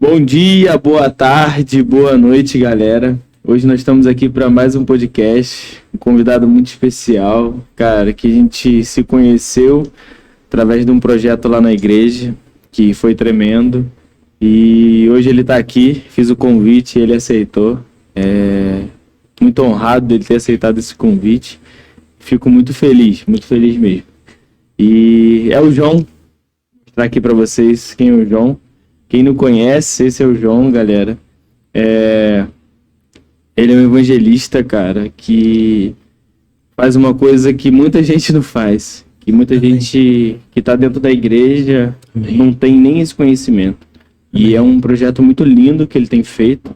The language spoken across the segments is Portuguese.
Bom dia, boa tarde, boa noite, galera. Hoje nós estamos aqui para mais um podcast, um convidado muito especial, cara, que a gente se conheceu através de um projeto lá na igreja, que foi tremendo. E hoje ele está aqui, fiz o convite e ele aceitou. Muito honrado dele ter aceitado esse convite. Fico muito feliz mesmo. E é o João, vou mostrar aqui para vocês quem é o João. Quem não conhece, esse é o João, galera. Ele é um evangelista, cara, que faz uma coisa que muita gente não faz. Que muita gente que está dentro da igreja não tem nem esse conhecimento. E é um projeto muito lindo que ele tem feito.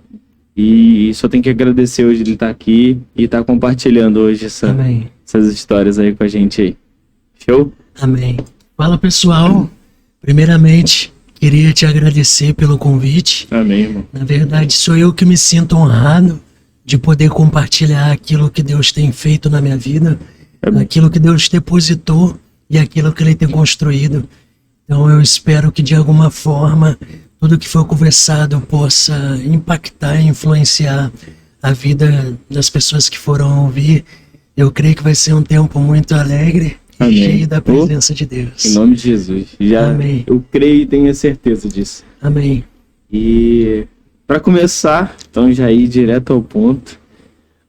E só tem que agradecer hoje ele estar aqui e estar compartilhando hoje essas histórias aí com a gente aí. Show? Amém. Fala, pessoal. Primeiramente, queria te agradecer pelo convite. Amém, irmão. Na verdade, sou eu que me sinto honrado de poder compartilhar aquilo que Deus tem feito na minha vida, aquilo que Deus depositou e aquilo que Ele tem construído. Então eu espero que de alguma forma tudo que for conversado possa impactar e influenciar a vida das pessoas que foram ouvir. Eu creio que vai ser um tempo muito alegre. Amém. Cheio da presença de Deus. Em nome de Jesus. Amém. Eu creio e tenho a certeza disso. Amém. E para começar, então já ir direto ao ponto,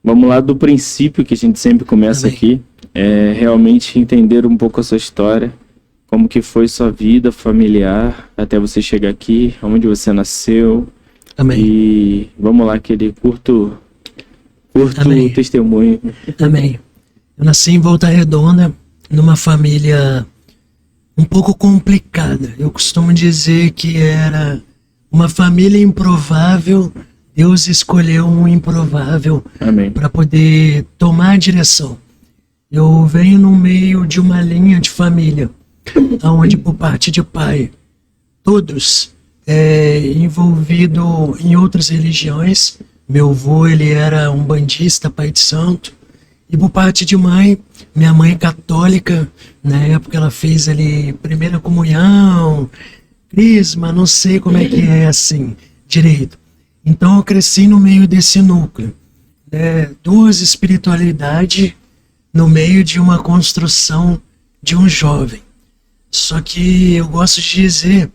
vamos lá do princípio que a gente sempre começa aqui, realmente entender um pouco a sua história, como que foi sua vida familiar até você chegar aqui, onde você nasceu. Amém. E vamos lá, aquele curto Amém. testemunho. Amém. Eu nasci em Volta Redonda, numa família um pouco complicada. Eu costumo dizer que era uma família improvável. Deus escolheu um improvável para poder tomar a direção. Eu venho no meio de uma linha de família, onde por parte de pai, todos envolvidos em outras religiões. Meu avô, ele era um bandista, pai de santo. E por parte de mãe, minha mãe católica, na época ela fez ali primeira comunhão, crisma, não sei como é que é assim, direito. Então eu cresci no meio desse núcleo, duas espiritualidades no meio de uma construção de um jovem. Só que eu gosto de dizer,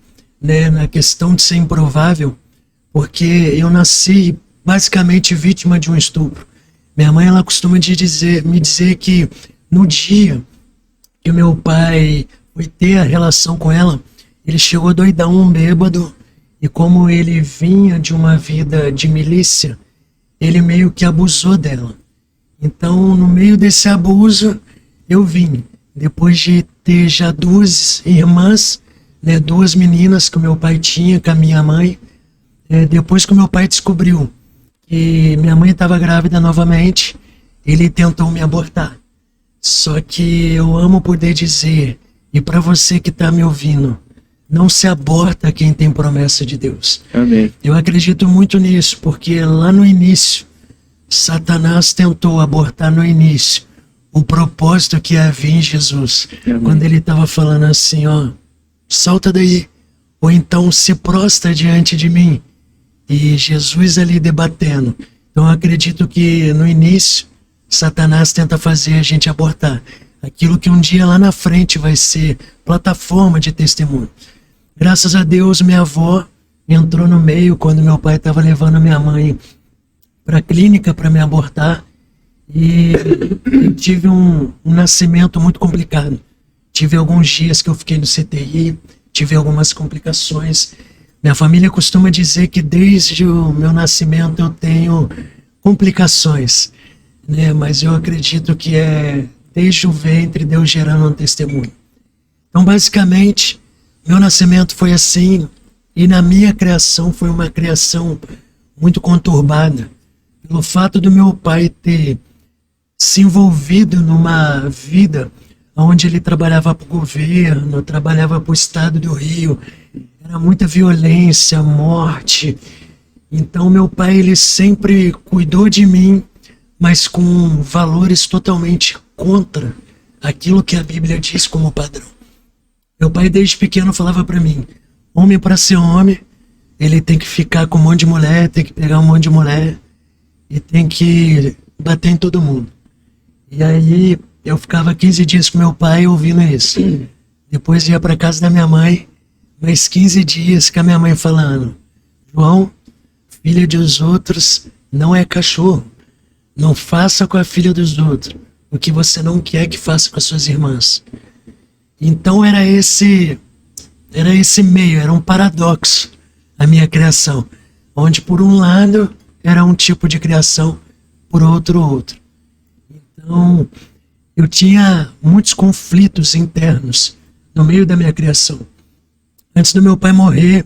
na questão de ser improvável, porque eu nasci basicamente vítima de um estupro. Minha mãe, ela costuma me dizer que no dia que o meu pai foi ter a relação com ela, ele chegou doidão, bêbado, e como ele vinha de uma vida de milícia, ele meio que abusou dela. Então, no meio desse abuso, eu vim. Depois de ter já duas irmãs, duas meninas que o meu pai tinha com a minha mãe, depois que o meu pai descobriu que minha mãe estava grávida novamente, ele tentou me abortar. Só que eu amo poder dizer, e para você que está me ouvindo, não se aborta quem tem promessa de Deus. Amém. Eu acredito muito nisso, porque lá no início, Satanás tentou abortar no início o propósito que havia em Jesus. Amém. Quando ele estava falando assim, salta daí, ou então se prostra diante de mim. E Jesus ali debatendo. Então eu acredito que no início, Satanás tenta fazer a gente abortar aquilo que um dia lá na frente vai ser plataforma de testemunho. Graças a Deus, minha avó entrou no meio quando meu pai estava levando minha mãe para a clínica para me abortar. E tive um nascimento muito complicado. Tive alguns dias que eu fiquei no CTI, tive algumas complicações. Minha família costuma dizer que desde o meu nascimento eu tenho complicações, mas eu acredito que desde o ventre Deus gerando um testemunho. Então, basicamente, meu nascimento foi assim, e na minha criação foi uma criação muito conturbada, pelo fato do meu pai ter se envolvido numa vida onde ele trabalhava para o governo, trabalhava para o estado do Rio. Era muita violência, morte. Então meu pai, ele sempre cuidou de mim, mas com valores totalmente contra aquilo que a Bíblia diz como padrão. Meu pai desde pequeno falava para mim, homem para ser homem, ele tem que ficar com um monte de mulher, tem que pegar um monte de mulher e tem que bater em todo mundo. E aí eu ficava 15 dias com meu pai ouvindo isso. Depois ia para casa da minha mãe, mais 15 dias com a minha mãe falando: João, filha dos outros não é cachorro. Não faça com a filha dos outros o que você não quer que faça com as suas irmãs. Então era esse meio, era um paradoxo a minha criação, onde por um lado era um tipo de criação, por outro. Então eu tinha muitos conflitos internos no meio da minha criação. Antes do meu pai morrer,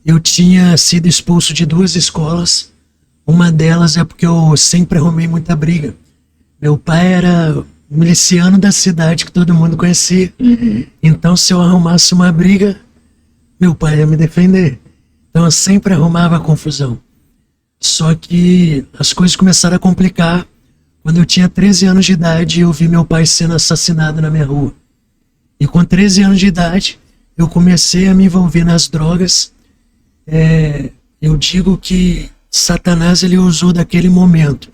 eu tinha sido expulso de 2 escolas. Uma delas é porque eu sempre arrumei muita briga. Meu pai era miliciano da cidade que todo mundo conhecia. Então, se eu arrumasse uma briga, meu pai ia me defender. Então, eu sempre arrumava confusão. Só que as coisas começaram a complicar. Quando eu tinha 13 anos de idade, eu vi meu pai sendo assassinado na minha rua. E com 13 anos de idade, eu comecei a me envolver nas drogas. Eu digo que Satanás ele usou daquele momento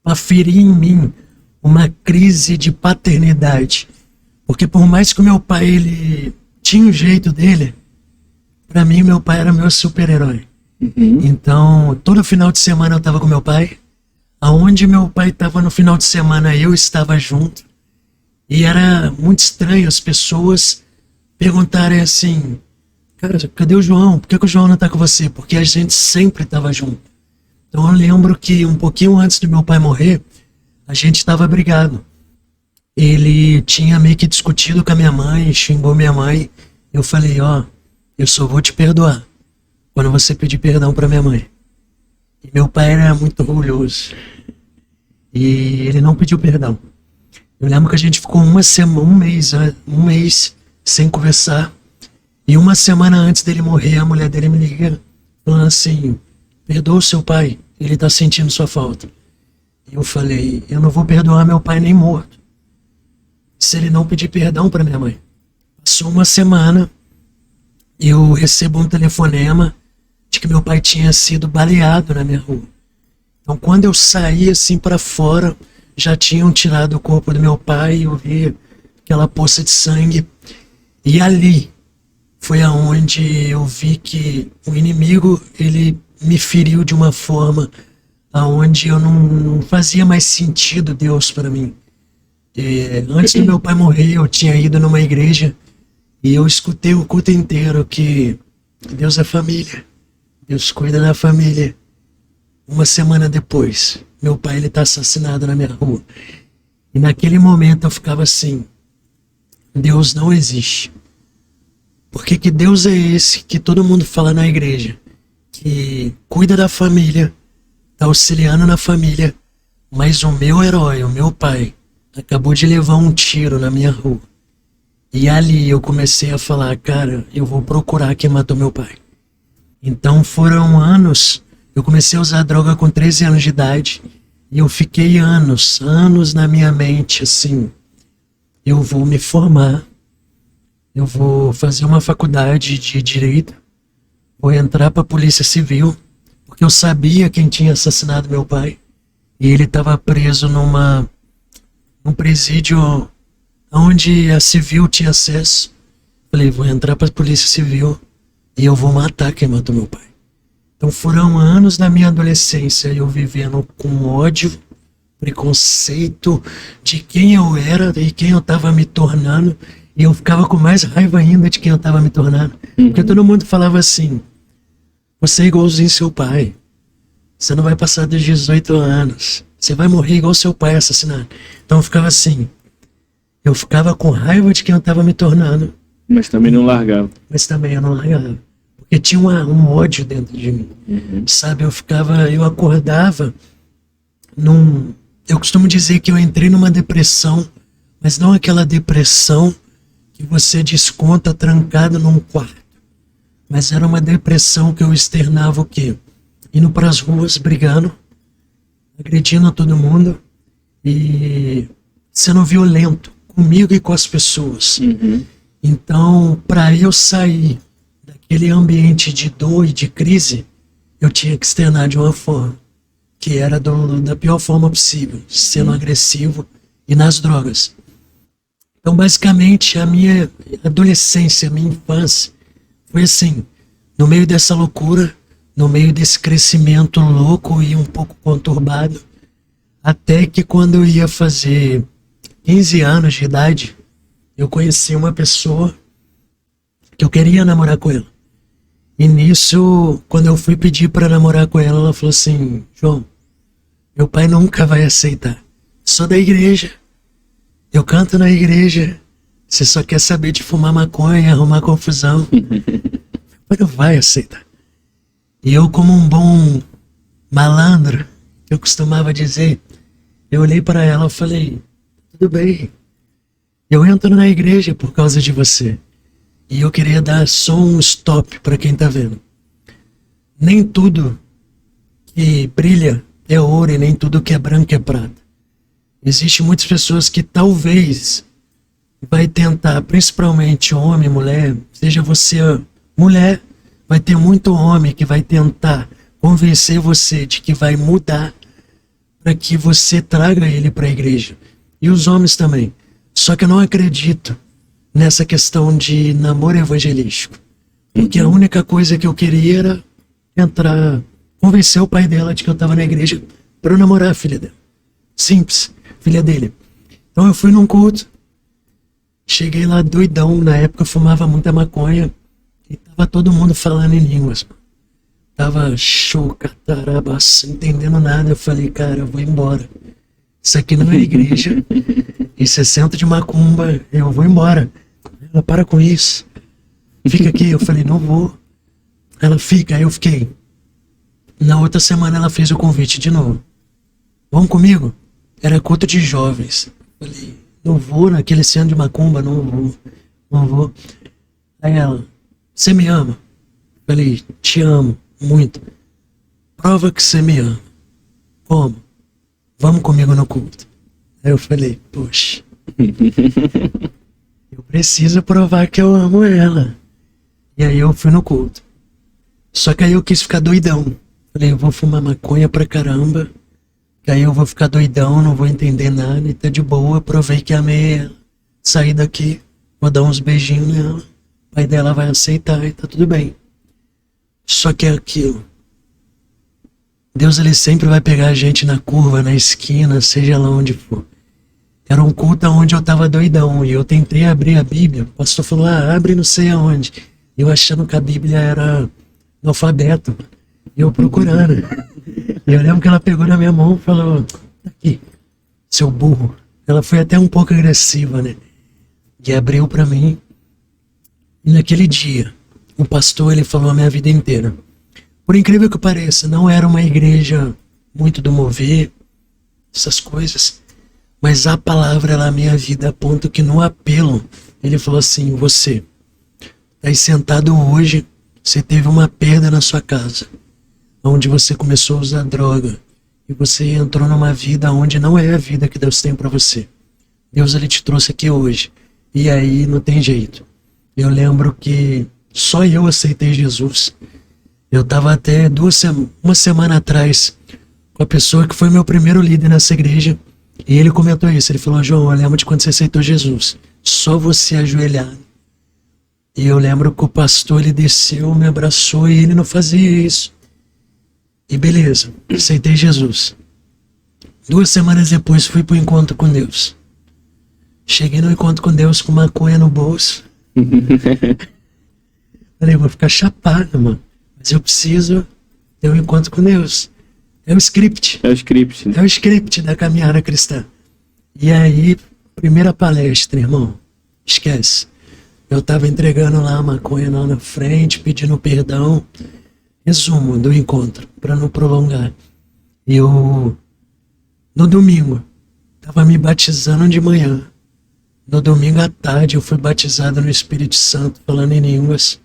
para ferir em mim uma crise de paternidade. Porque por mais que o meu pai ele tinha o jeito dele, para mim meu pai era meu super-herói. Então, todo final de semana eu estava com meu pai. Aonde meu pai estava no final de semana, eu estava junto. E era muito estranho as pessoas perguntarem assim: cara, cadê o João? Por que o João não tá com você? Porque a gente sempre estava junto. Então eu lembro que um pouquinho antes do meu pai morrer, a gente estava brigado. Ele tinha meio que discutido com a minha mãe, xingou minha mãe. Eu falei: eu só vou te perdoar quando você pedir perdão para minha mãe. E meu pai era muito orgulhoso. E ele não pediu perdão. Eu lembro que a gente ficou um mês sem conversar. E uma semana antes dele morrer, a mulher dele me liga, falando assim: perdoa o seu pai, ele tá sentindo sua falta. E eu falei: eu não vou perdoar meu pai nem morto, se ele não pedir perdão para minha mãe. Passou uma semana, eu recebo um telefonema de que meu pai tinha sido baleado na minha rua. Então quando eu saí assim para fora, já tinham tirado o corpo do meu pai, eu vi aquela poça de sangue. E ali foi aonde eu vi que o inimigo, ele me feriu de uma forma aonde eu não fazia mais sentido Deus para mim. Antes do meu pai morrer, eu tinha ido numa igreja e eu escutei o culto inteiro que Deus é família, Deus cuida da família. Uma semana depois, meu pai ele tá assassinado na minha rua. E naquele momento eu ficava assim: Deus não existe. Porque que Deus é esse que todo mundo fala na igreja, que cuida da família, tá auxiliando na família, mas o meu herói, o meu pai, acabou de levar um tiro na minha rua. E ali eu comecei a falar: cara, eu vou procurar quem matou meu pai. Então foram anos. Eu comecei a usar droga com 13 anos de idade. E eu fiquei anos na minha mente assim: eu vou me formar, eu vou fazer uma faculdade de Direito, vou entrar para a Polícia Civil, porque eu sabia quem tinha assassinado meu pai. E ele estava preso num presídio onde a civil tinha acesso. Falei: vou entrar para a Polícia Civil e eu vou matar quem matou meu pai. Então foram anos da minha adolescência eu vivendo com ódio, preconceito de quem eu era e quem eu estava me tornando. E eu ficava com mais raiva ainda de quem eu estava me tornando. Porque todo mundo falava assim: você é igualzinho seu pai, você não vai passar dos 18 anos, você vai morrer igual seu pai assassinado. Então eu ficava assim, eu ficava com raiva de quem eu estava me tornando. Mas também não largava. Mas também eu não largava. Porque tinha um ódio dentro de mim. Sabe, eu acordava eu costumo dizer que eu entrei numa depressão, mas não aquela depressão que você desconta trancado num quarto. Mas era uma depressão que eu externava o quê? Indo para as ruas, brigando, agredindo todo mundo e sendo violento comigo e com as pessoas. Então, para eu sair daquele ambiente de dor e de crise, eu tinha que externar de uma forma, que era da pior forma possível, sendo agressivo e nas drogas. Então, basicamente, a minha adolescência, a minha infância, foi assim, no meio dessa loucura, no meio desse crescimento louco e um pouco conturbado, até que quando eu ia fazer 15 anos de idade, eu conheci uma pessoa que eu queria namorar com ela. E nisso, quando eu fui pedir para namorar com ela, ela falou assim: João, meu pai nunca vai aceitar. Sou da igreja, eu canto na igreja, você só quer saber de fumar maconha, arrumar confusão. Meu pai não vai aceitar. E eu, como um bom malandro, eu costumava dizer, eu olhei para ela e falei: tudo bem, eu entro na igreja por causa de você. E eu queria dar só um stop para quem tá vendo. Nem tudo que brilha é ouro e nem tudo que é branco é prata. Existem muitas pessoas que talvez vai tentar, principalmente homem, mulher, seja você mulher, vai ter muito homem que vai tentar convencer você de que vai mudar para que você traga ele para a igreja. E os homens também. Só que eu não acredito nessa questão de namoro evangelístico. Porque a única coisa que eu queria era entrar, convencer o pai dela de que eu estava na igreja para eu namorar a filha dela. Simples, filha dele. Então eu fui num culto, cheguei lá doidão, na época eu fumava muita maconha e tava todo mundo falando em línguas. Tava show, catarabaço, entendendo nada. Eu falei: cara, eu vou embora. Isso aqui não é igreja. Isso é centro de macumba, eu vou embora. Ela: para com isso. Fica aqui. Eu falei: não vou. Ela: fica. Aí eu fiquei. Na outra semana ela fez o convite de novo. Vamos comigo? Era culto de jovens. Eu falei: não vou naquele centro de macumba, não vou. Não vou. Aí ela: você me ama? Eu falei: te amo muito. Prova que você me ama. Como? Vamos comigo no culto. Aí eu falei: poxa, eu preciso provar que eu amo ela. E aí eu fui no culto. Só que aí eu quis ficar doidão. Falei: eu vou fumar maconha pra caramba, que aí eu vou ficar doidão, não vou entender nada, e tá de boa. Provei que amei ela. Saí daqui, vou dar uns beijinhos nela, o pai dela vai aceitar e tá tudo bem. Só que é aquilo. Deus, ele sempre vai pegar a gente na curva, na esquina, seja lá onde for. Era um culto onde eu tava doidão e eu tentei abrir a Bíblia. O pastor falou: abre não sei aonde. Eu achando que a Bíblia era no alfabeto. E eu procurando. E eu lembro que ela pegou na minha mão e falou: tá aqui, seu burro. Ela foi até um pouco agressiva, né? E abriu pra mim. E naquele dia, o pastor, ele falou a minha vida inteira. Por incrível que pareça, não era uma igreja muito do mover, essas coisas, mas a palavra era a minha vida, a ponto que no apelo, ele falou assim: você tá aí sentado hoje, você teve uma perda na sua casa, onde você começou a usar droga, e você entrou numa vida onde não é a vida que Deus tem para você. Deus, ele te trouxe aqui hoje, e aí não tem jeito. Eu lembro que só eu aceitei Jesus. Eu estava até uma semana atrás com a pessoa que foi meu primeiro líder nessa igreja. E ele comentou isso. Ele falou: João, eu lembro de quando você aceitou Jesus. Só você ajoelhado. E eu lembro que o pastor, ele desceu, me abraçou e ele não fazia isso. E beleza, aceitei Jesus. 2 semanas depois fui pro encontro com Deus. Cheguei no encontro com Deus com maconha no bolso. Falei: vou ficar chapado, mano. Mas eu preciso ter um encontro com Deus. É o script. É o script. Né? É o script da caminhada cristã. E aí, primeira palestra, irmão, esquece. Eu tava entregando lá a maconha lá na frente, pedindo perdão. Resumo do encontro, para não prolongar. Eu, no domingo, tava me batizando de manhã. No domingo à tarde, eu fui batizado no Espírito Santo, falando em línguas.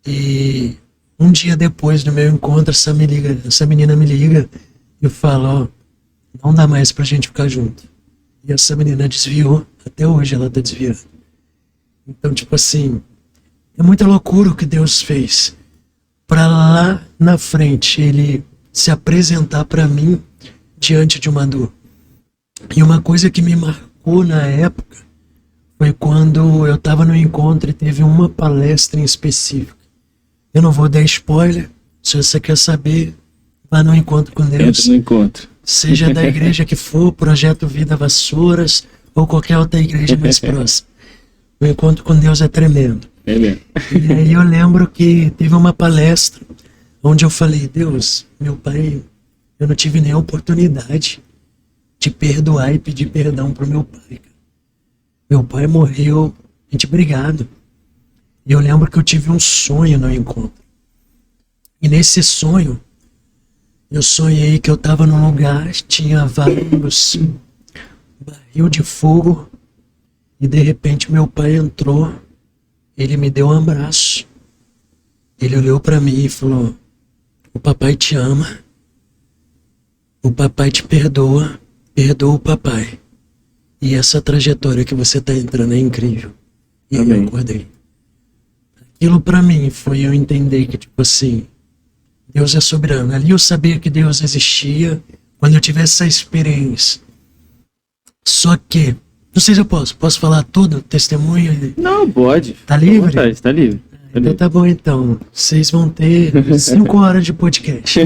E um dia depois do meu encontro, essa menina me liga e fala: ó, não dá mais pra gente ficar junto. E essa menina desviou, até hoje ela tá desviando. Então, tipo assim, É muita loucura o que Deus fez. Para lá na frente, ele se apresentar para mim diante de uma dor. E uma coisa que me marcou na época foi quando eu estava no encontro e teve uma palestra em específico. Eu não vou dar spoiler, se você quer saber, vá no encontro com Deus. Entra no encontro. Seja da igreja que for, Projeto Vida Vassouras ou qualquer outra igreja mais próxima. O encontro com Deus é tremendo. É mesmo. E aí eu lembro que teve uma palestra onde eu falei, Deus, meu pai, eu não tive nem a oportunidade de perdoar e pedir perdão pro meu pai. Meu pai morreu, gente, obrigado. E eu lembro que eu tive um sonho no encontro. E nesse sonho, eu sonhei que eu estava num lugar, tinha vários barril de fogo, e de repente meu pai entrou, ele me deu um abraço. Ele olhou para mim e falou, o papai te ama, o papai te perdoa, perdoa o papai. E essa trajetória que você está entrando é incrível. E aí eu acordei. Aquilo para mim foi eu entender que, tipo assim, Deus é soberano. Ali eu sabia que Deus existia quando eu tivesse essa experiência. Só que, não sei se eu posso falar todo o testemunho? Não, pode. Tá livre? Tá livre. Então tá bom então. Vocês vão ter 5 horas de podcast.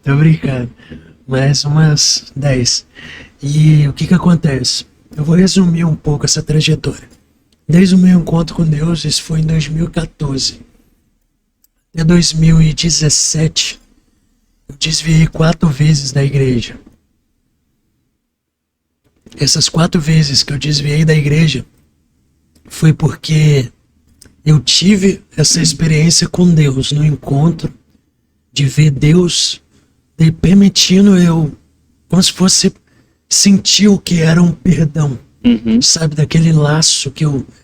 Tô brincando. Mais umas 10. E o que acontece? Eu vou resumir um pouco essa trajetória. Desde o meu encontro com Deus, isso foi em 2014. Até 2017, eu desviei 4 vezes da igreja. Essas 4 vezes que eu desviei da igreja foi porque eu tive essa experiência com Deus no encontro, de ver Deus permitindo eu, como se fosse sentir o que era um perdão. Sabe, daquele laço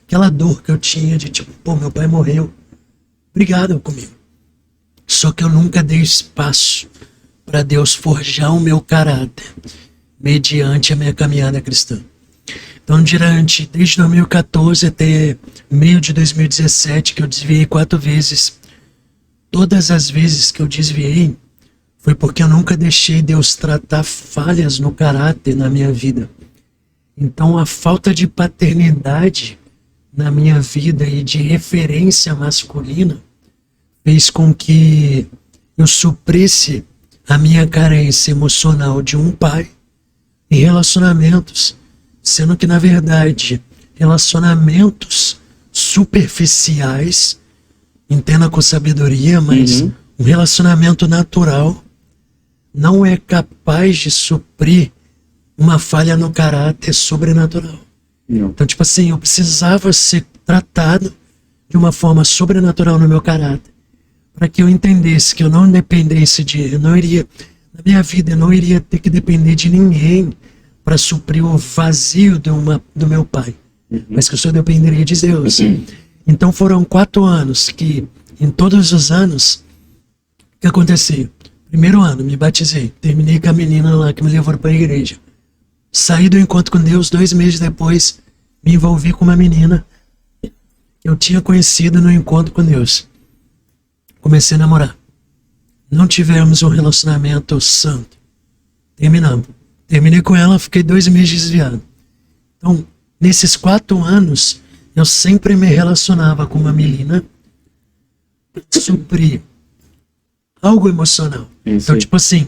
aquela dor que eu tinha de tipo, pô, meu pai morreu, obrigado comigo. Só que eu nunca dei espaço para Deus forjar o meu caráter mediante a minha caminhada cristã. Então, desde 2014 até meio de 2017, que eu desviei 4 vezes, todas as vezes que eu desviei, foi porque eu nunca deixei Deus tratar falhas no caráter na minha vida. Então a falta de paternidade na minha vida e de referência masculina fez com que eu suprisse a minha carência emocional de um pai em relacionamentos, sendo que na verdade relacionamentos superficiais, entenda com sabedoria, mas um relacionamento natural não é capaz de suprir uma falha no caráter sobrenatural. Não. Então, tipo assim, eu precisava ser tratado de uma forma sobrenatural no meu caráter, para que eu entendesse que eu não dependesse na minha vida, eu não iria ter que depender de ninguém para suprir o vazio do meu pai, mas que eu só dependeria de Deus. Então foram 4 anos que, em todos os anos, o que acontecia? Primeiro ano, me batizei, terminei com a menina lá que me levou para a igreja. Saí do encontro com Deus, 2 meses depois, me envolvi com uma menina que eu tinha conhecido no encontro com Deus. Comecei a namorar. Não tivemos um relacionamento santo. Terminamos. Terminei com ela, fiquei 2 meses desviado. Então, nesses 4 anos, eu sempre me relacionava com uma menina para suprir algo emocional. Então, tipo assim,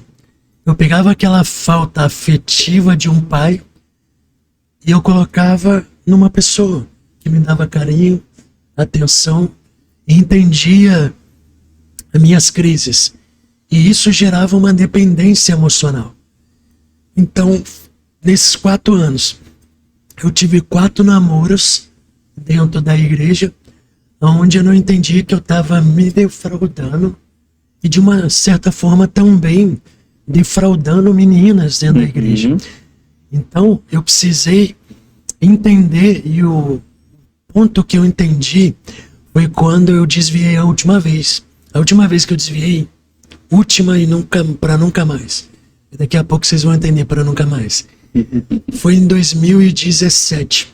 eu pegava aquela falta afetiva de um pai e eu colocava numa pessoa que me dava carinho, atenção e entendia as minhas crises. E isso gerava uma dependência emocional. Então, nesses 4 anos, eu tive 4 namoros dentro da igreja, onde eu não entendi que eu estava me defraudando e de uma certa forma também defraudando meninas dentro da igreja. Então, eu precisei entender, e o ponto que eu entendi foi quando eu desviei a última vez. A última vez que eu desviei, última e para nunca mais. E daqui a pouco vocês vão entender para nunca mais. Foi em 2017.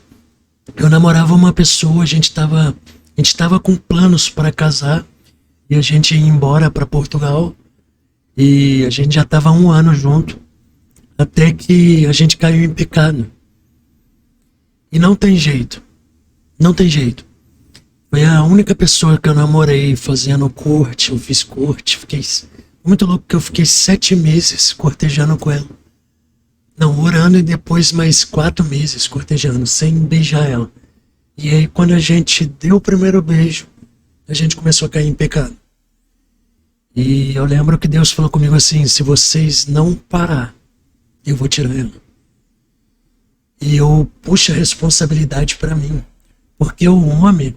eu namorava uma pessoa, a gente tava com planos para casar e a gente ia embora para Portugal e a gente já tava há 1 ano junto, até que a gente caiu em pecado. E não tem jeito, não tem jeito. Foi a única pessoa que eu namorei fazendo corte, eu fiz corte, fiquei muito louco que eu fiquei 7 meses cortejando com ela. Não, orando e depois mais 4 meses cortejando, sem beijar ela. E aí quando a gente deu o primeiro beijo, a gente começou a cair em pecado. E eu lembro que Deus falou comigo assim, se vocês não parar, eu vou tirar ela. E eu puxo a responsabilidade para mim. Porque o homem,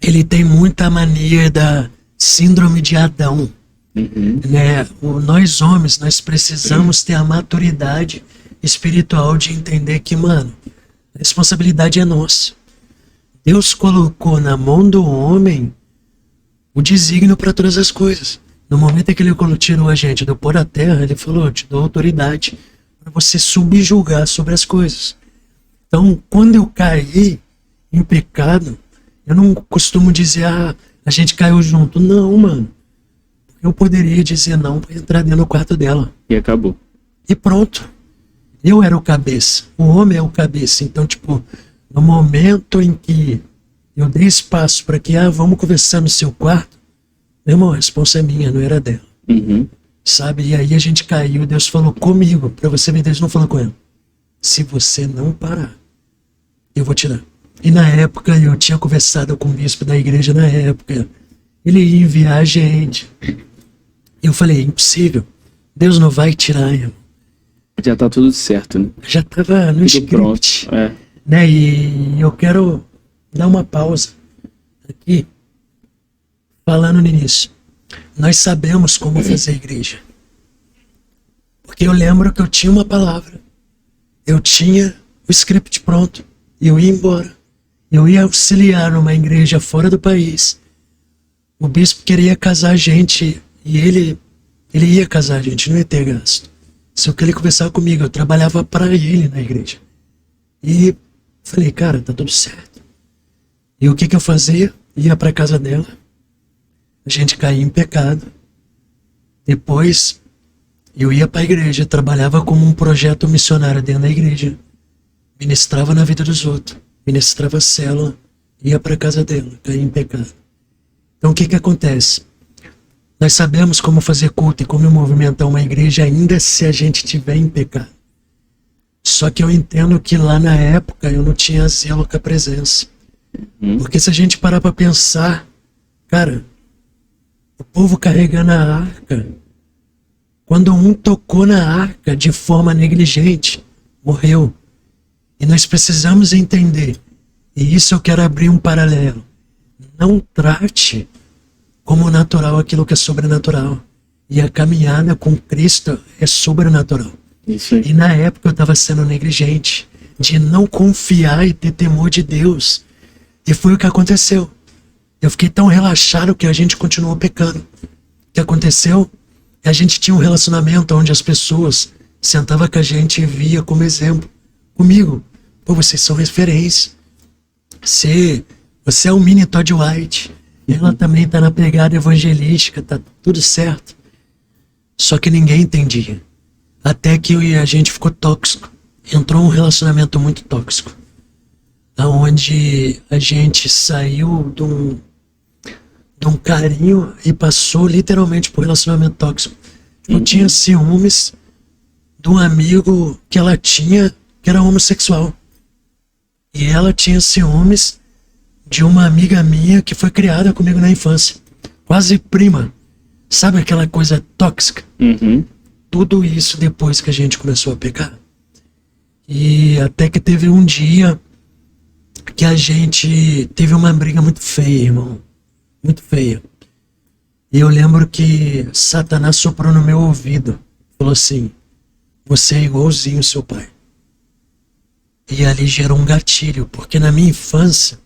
ele tem muita mania da síndrome de Adão. Né? Nós homens, nós precisamos ter a maturidade espiritual de entender que, mano, a responsabilidade é nossa. Deus colocou na mão do homem o desígnio para todas as coisas. No momento em que ele tirou a gente do pó da terra, ele falou, eu te dou autoridade para você subjugar sobre as coisas. Então, quando eu caí em pecado, eu não costumo dizer, a gente caiu junto. Não, mano. Eu poderia dizer não para entrar dentro do quarto dela. E acabou. E pronto. Eu era o cabeça. O homem é o cabeça. Então, tipo, no momento em que eu dei espaço para que, vamos conversar no seu quarto, meu irmão, a resposta é minha, não era dela. Sabe? E aí a gente caiu, Deus falou comigo. Para você ver, Deus não falou com ela. Se você não parar, eu vou tirar. E na época, eu tinha conversado com o bispo da igreja na época. Ele ia enviar a gente. Eu falei, impossível. Deus não vai tirar, irmão. Já tá tudo certo, né? Já tava no Tudo script. pronto. É. Né? E eu quero dar uma pausa aqui, falando nisso. Nós sabemos como fazer igreja. Porque eu lembro que eu tinha uma palavra. Eu tinha o script pronto. E eu ia embora. Eu ia auxiliar numa igreja fora do país. O bispo queria casar a gente. E ele ia casar a gente, não ia ter gasto. Só que ele conversava comigo, eu trabalhava para ele na igreja. E falei, cara, tá tudo certo. E o que eu fazia? Ia para casa dela. A gente caía em pecado. Depois, eu ia para a igreja, trabalhava como um projeto missionário dentro da igreja. Ministrava na vida dos outros. Ministrava a célula. Ia para casa dela, caía em pecado. Então o que acontece? Nós sabemos como fazer culto e como movimentar uma igreja ainda se a gente estiver em pecado. Só que eu entendo que lá na época eu não tinha zelo com a presença. Porque se a gente parar para pensar, cara, o povo carregando a arca, quando um tocou na arca de forma negligente, morreu. E nós precisamos entender, e isso eu quero abrir um paralelo. Não trate como natural aquilo que é sobrenatural. E a caminhada com Cristo é sobrenatural. Isso aí. E na época eu estava sendo negligente, de não confiar e ter temor de Deus. E foi o que aconteceu. Eu fiquei tão relaxado que a gente continuou pecando. O que aconteceu? A gente tinha um relacionamento onde as pessoas sentavam com a gente e via como exemplo. Comigo. Pô, vocês são referência. Você é o mini Todd White. Ela também tá na pegada evangelística, tá tudo certo. Só que ninguém entendia. Até que a gente ficou tóxico. Entrou um relacionamento muito tóxico. Onde a gente saiu de um carinho e passou literalmente por um relacionamento tóxico. Eu tinha ciúmes de um amigo que ela tinha, que era homossexual. E ela tinha ciúmes de uma amiga minha que foi criada comigo na infância. Quase prima. Sabe aquela coisa tóxica? Tudo isso depois que a gente começou a pecar. E até que teve um dia que a gente teve uma briga muito feia, irmão. Muito feia. E eu lembro que Satanás soprou no meu ouvido. Falou assim, você é igualzinho seu pai. E ali gerou um gatilho, porque na minha infância,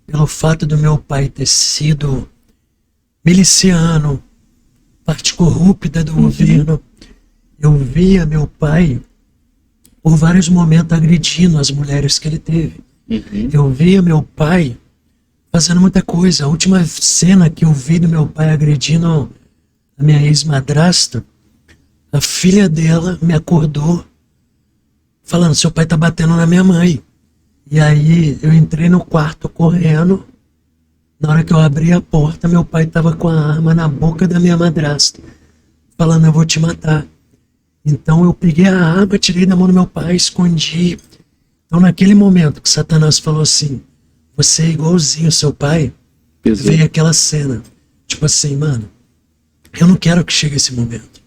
pelo fato do meu pai ter sido miliciano, parte corrupta do governo, eu via meu pai, por vários momentos, agredindo as mulheres que ele teve. Eu via meu pai fazendo muita coisa. A última cena que eu vi do meu pai agredindo a minha ex-madrasta, a filha dela me acordou falando, seu pai tá batendo na minha mãe. E aí eu entrei no quarto correndo. Na hora que eu abri a porta, meu pai tava com a arma na boca da minha madrasta, falando, eu vou te matar. Então eu peguei a arma, tirei da mão do meu pai, escondi. Então naquele momento que Satanás falou assim, você é igualzinho ao seu pai, veio aquela cena. Tipo assim, mano, eu não quero que chegue esse momento.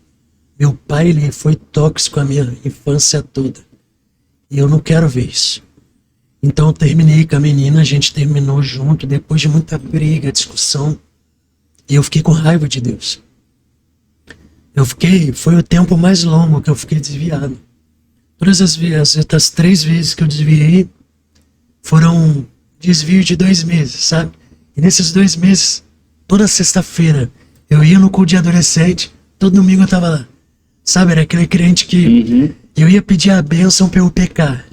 Meu pai, ele foi tóxico a minha infância toda. E eu não quero ver isso. Então eu terminei com a menina, a gente terminou junto, depois de muita briga, discussão. E eu fiquei com raiva de Deus. Foi o tempo mais longo que eu fiquei desviado. Todas as 3 vezes que eu desviei, foram desvio de 2 meses, sabe? E nesses 2 meses, toda sexta-feira, eu ia no culto de adolescente, todo domingo eu tava lá. Sabe, era aquele crente que eu ia pedir a bênção pra eu pecar.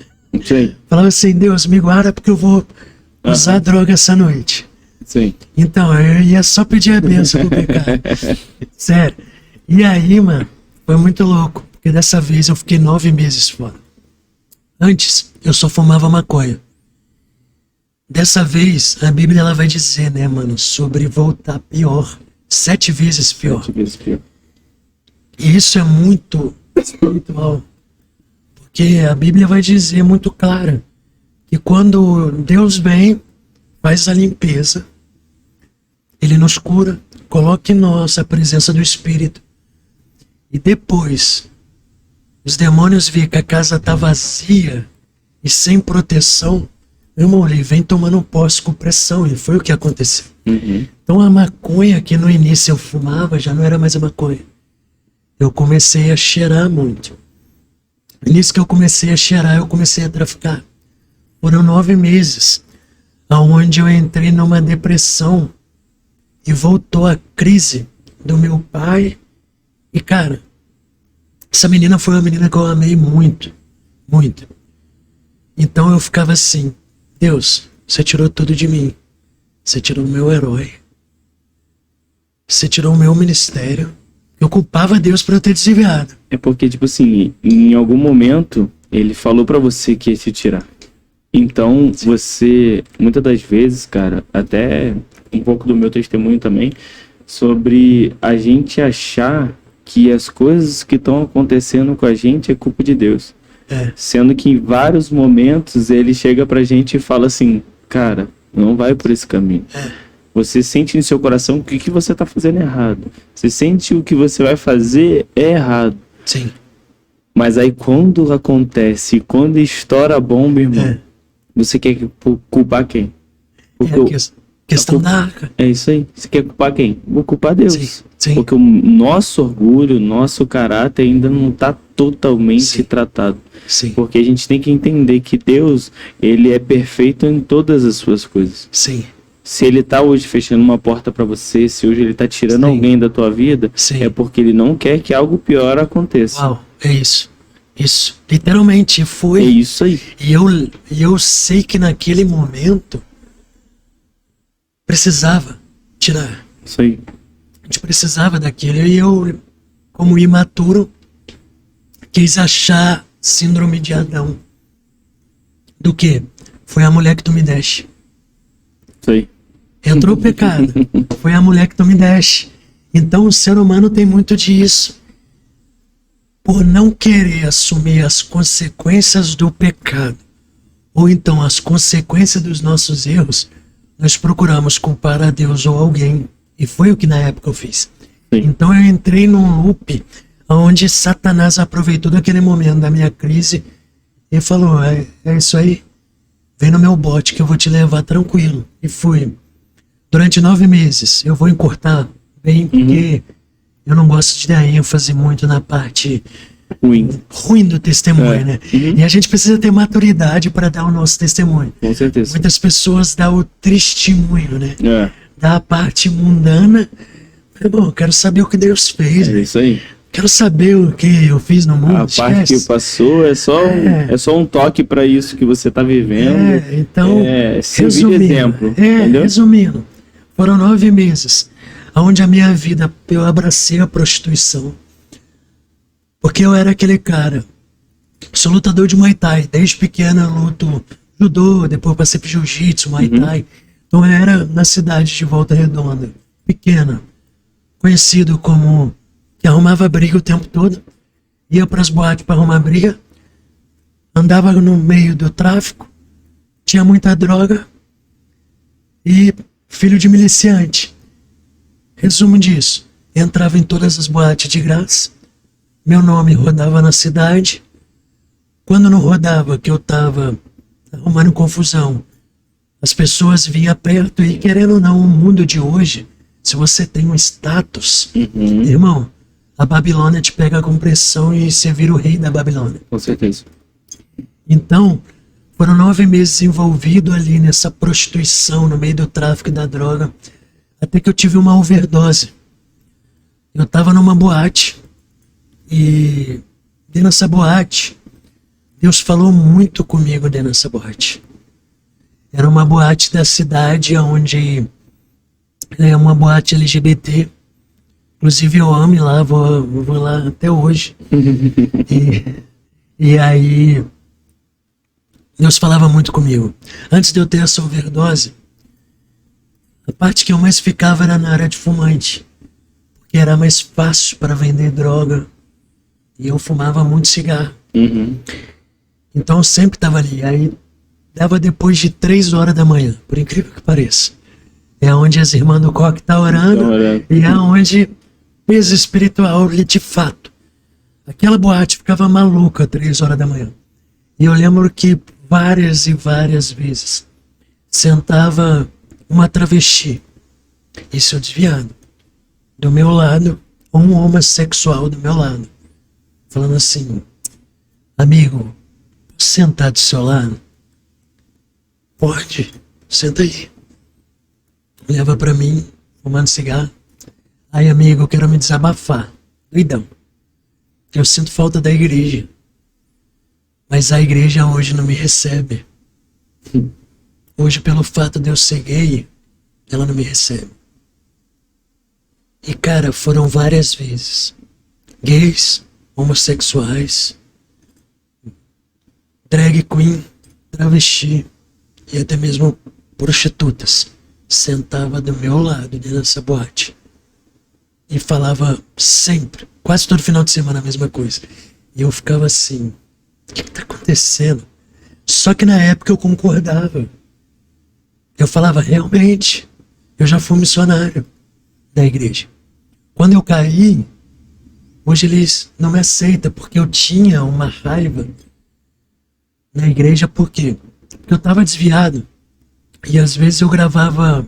Sim. Falava assim, Deus, me guarda porque eu vou usar droga essa noite. Sim. Então, eu ia só pedir a bênção pra eu pecar. Sério. E aí, mano, foi muito louco. Porque dessa vez eu fiquei 9 meses fora. Antes, eu só fumava maconha. Dessa vez, a Bíblia ela vai dizer, né, mano, sobre voltar pior. 7 vezes pior. 7 vezes pior. E isso é muito espiritual. Porque a Bíblia vai dizer muito clara que quando Deus vem, faz a limpeza, Ele nos cura, coloca em nós a presença do Espírito. E depois, os demônios veem que a casa está vazia e sem proteção. Meu irmão, ele vem tomando posse com pressão, e foi o que aconteceu. Então a maconha que no início eu fumava já não era mais a maconha. Eu comecei a cheirar muito. Nisso que eu comecei a cheirar, eu comecei a traficar. Foram 9 meses, onde eu entrei numa depressão e voltou a crise do meu pai. E cara, essa menina foi uma menina que eu amei muito, muito. Então eu ficava assim, Deus, você tirou tudo de mim. Você tirou o meu herói. Você tirou o meu ministério. Eu culpava Deus por eu ter desviado. É porque, tipo assim, em algum momento, ele falou pra você que ia te tirar. Então, você, muitas das vezes, cara, até um pouco do meu testemunho também, sobre a gente achar que as coisas que estão acontecendo com a gente é culpa de Deus. Sendo que em vários momentos ele chega pra gente e fala assim, cara, não vai por esse caminho. Você sente no seu coração o que você tá fazendo errado. Você sente o que você vai fazer é errado. Sim. Mas aí quando acontece, quando estoura a bomba, irmão, você quer culpar quem? Porque questão da arca. É isso aí. Você quer culpar quem? Vou culpar Deus. Sim, sim. Porque o nosso orgulho, o nosso caráter ainda não está totalmente tratado. Sim. Porque a gente tem que entender que Deus, ele é perfeito em todas as suas coisas. Sim. Se ele tá hoje fechando uma porta para você, se hoje ele tá tirando alguém da tua vida, é porque ele não quer que algo pior aconteça. Uau, é isso. Isso. Literalmente foi. É isso aí. E eu sei que naquele momento precisava tirar. Isso aí. A gente precisava daquilo. E eu, como imaturo, quis achar síndrome de Adão. Do que? Foi a mulher que tu me deste. Isso aí. Entrou o pecado. Foi a mulher que tu me deste. Então o ser humano tem muito disso. Por não querer assumir as consequências do pecado, ou então as consequências dos nossos erros, nós procuramos culpar a Deus ou alguém. E foi o que na época eu fiz. Sim. Então eu entrei num loop onde Satanás aproveitou daquele momento da minha crise e falou, é isso aí, vem no meu bote que eu vou te levar tranquilo. E fui. Durante 9 meses, eu vou encurtar bem, porque eu não gosto de dar ênfase muito na parte ruim do testemunho, né? E a gente precisa ter maturidade para dar o nosso testemunho. Com certeza. Muitas pessoas dão o testemunho, né? É. Da parte mundana. Bom, eu quero saber o que Deus fez. É isso aí. Quero saber o que eu fiz no mundo. A parte que esquece. passou é só um toque para isso que você tá vivendo. Então, servir de exemplo, entendeu? resumindo, foram 9 meses onde a minha vida, eu abracei a prostituição. Porque eu era aquele cara, sou lutador de Muay Thai, desde pequeno eu luto judô, depois passei pro jiu-jitsu, Muay Thai. Então eu era na cidade de Volta Redonda, pequena, conhecido como que arrumava briga o tempo todo, ia pras boates para arrumar briga, andava no meio do tráfico, tinha muita droga e filho de miliciante. Resumo disso, entrava em todas as boates de graça, meu nome rodava na cidade. Quando não rodava, que eu tava arrumando confusão, as pessoas vinham perto e, querendo ou não, o mundo de hoje, se você tem um status, irmão, a Babilônia te pega com pressão e você vira o rei da Babilônia. Com certeza. Então, foram 9 meses envolvido ali nessa prostituição, no meio do tráfico da droga, até que eu tive uma overdose. Eu tava numa boate e dentro dessa boate, Deus falou muito comigo dentro dessa boate. Era uma boate da cidade onde é uma boate LGBT. Inclusive eu amo ir lá, vou lá até hoje. E aí, Deus falava muito comigo. Antes de eu ter essa overdose, a parte que eu mais ficava era na área de fumante. Porque era mais fácil para vender droga. E eu fumava muito cigarro. Então eu sempre estava ali. Aí dava depois de 3 horas da manhã, por incrível que pareça. É onde as irmãs do coque estão orando. E é onde peso espiritual, de fato. Aquela boate ficava maluca 3 horas da manhã. E eu lembro que várias e várias vezes sentava uma travesti, isso eu desviado, do meu lado, ou um homossexual do meu lado, falando assim: amigo, posso sentar do seu lado? Pode, senta aí. Leva pra mim, fumando cigarro. Aí, amigo, eu quero me desabafar. Doidão. Eu sinto falta da igreja. Mas a igreja hoje não me recebe. Hoje, pelo fato de eu ser gay, ela não me recebe. E, cara, foram várias vezes. Gays, homossexuais, drag queen, travesti e até mesmo prostitutas sentava do meu lado dentro dessa boate e falava sempre, quase todo final de semana a mesma coisa. E eu ficava assim: o que tá acontecendo? Só que na época eu concordava. Eu falava: realmente, eu já fui missionário da igreja. Quando eu caí, hoje eles não me aceitam, porque eu tinha uma raiva na igreja. Por quê? Porque eu estava desviado. E às vezes eu gravava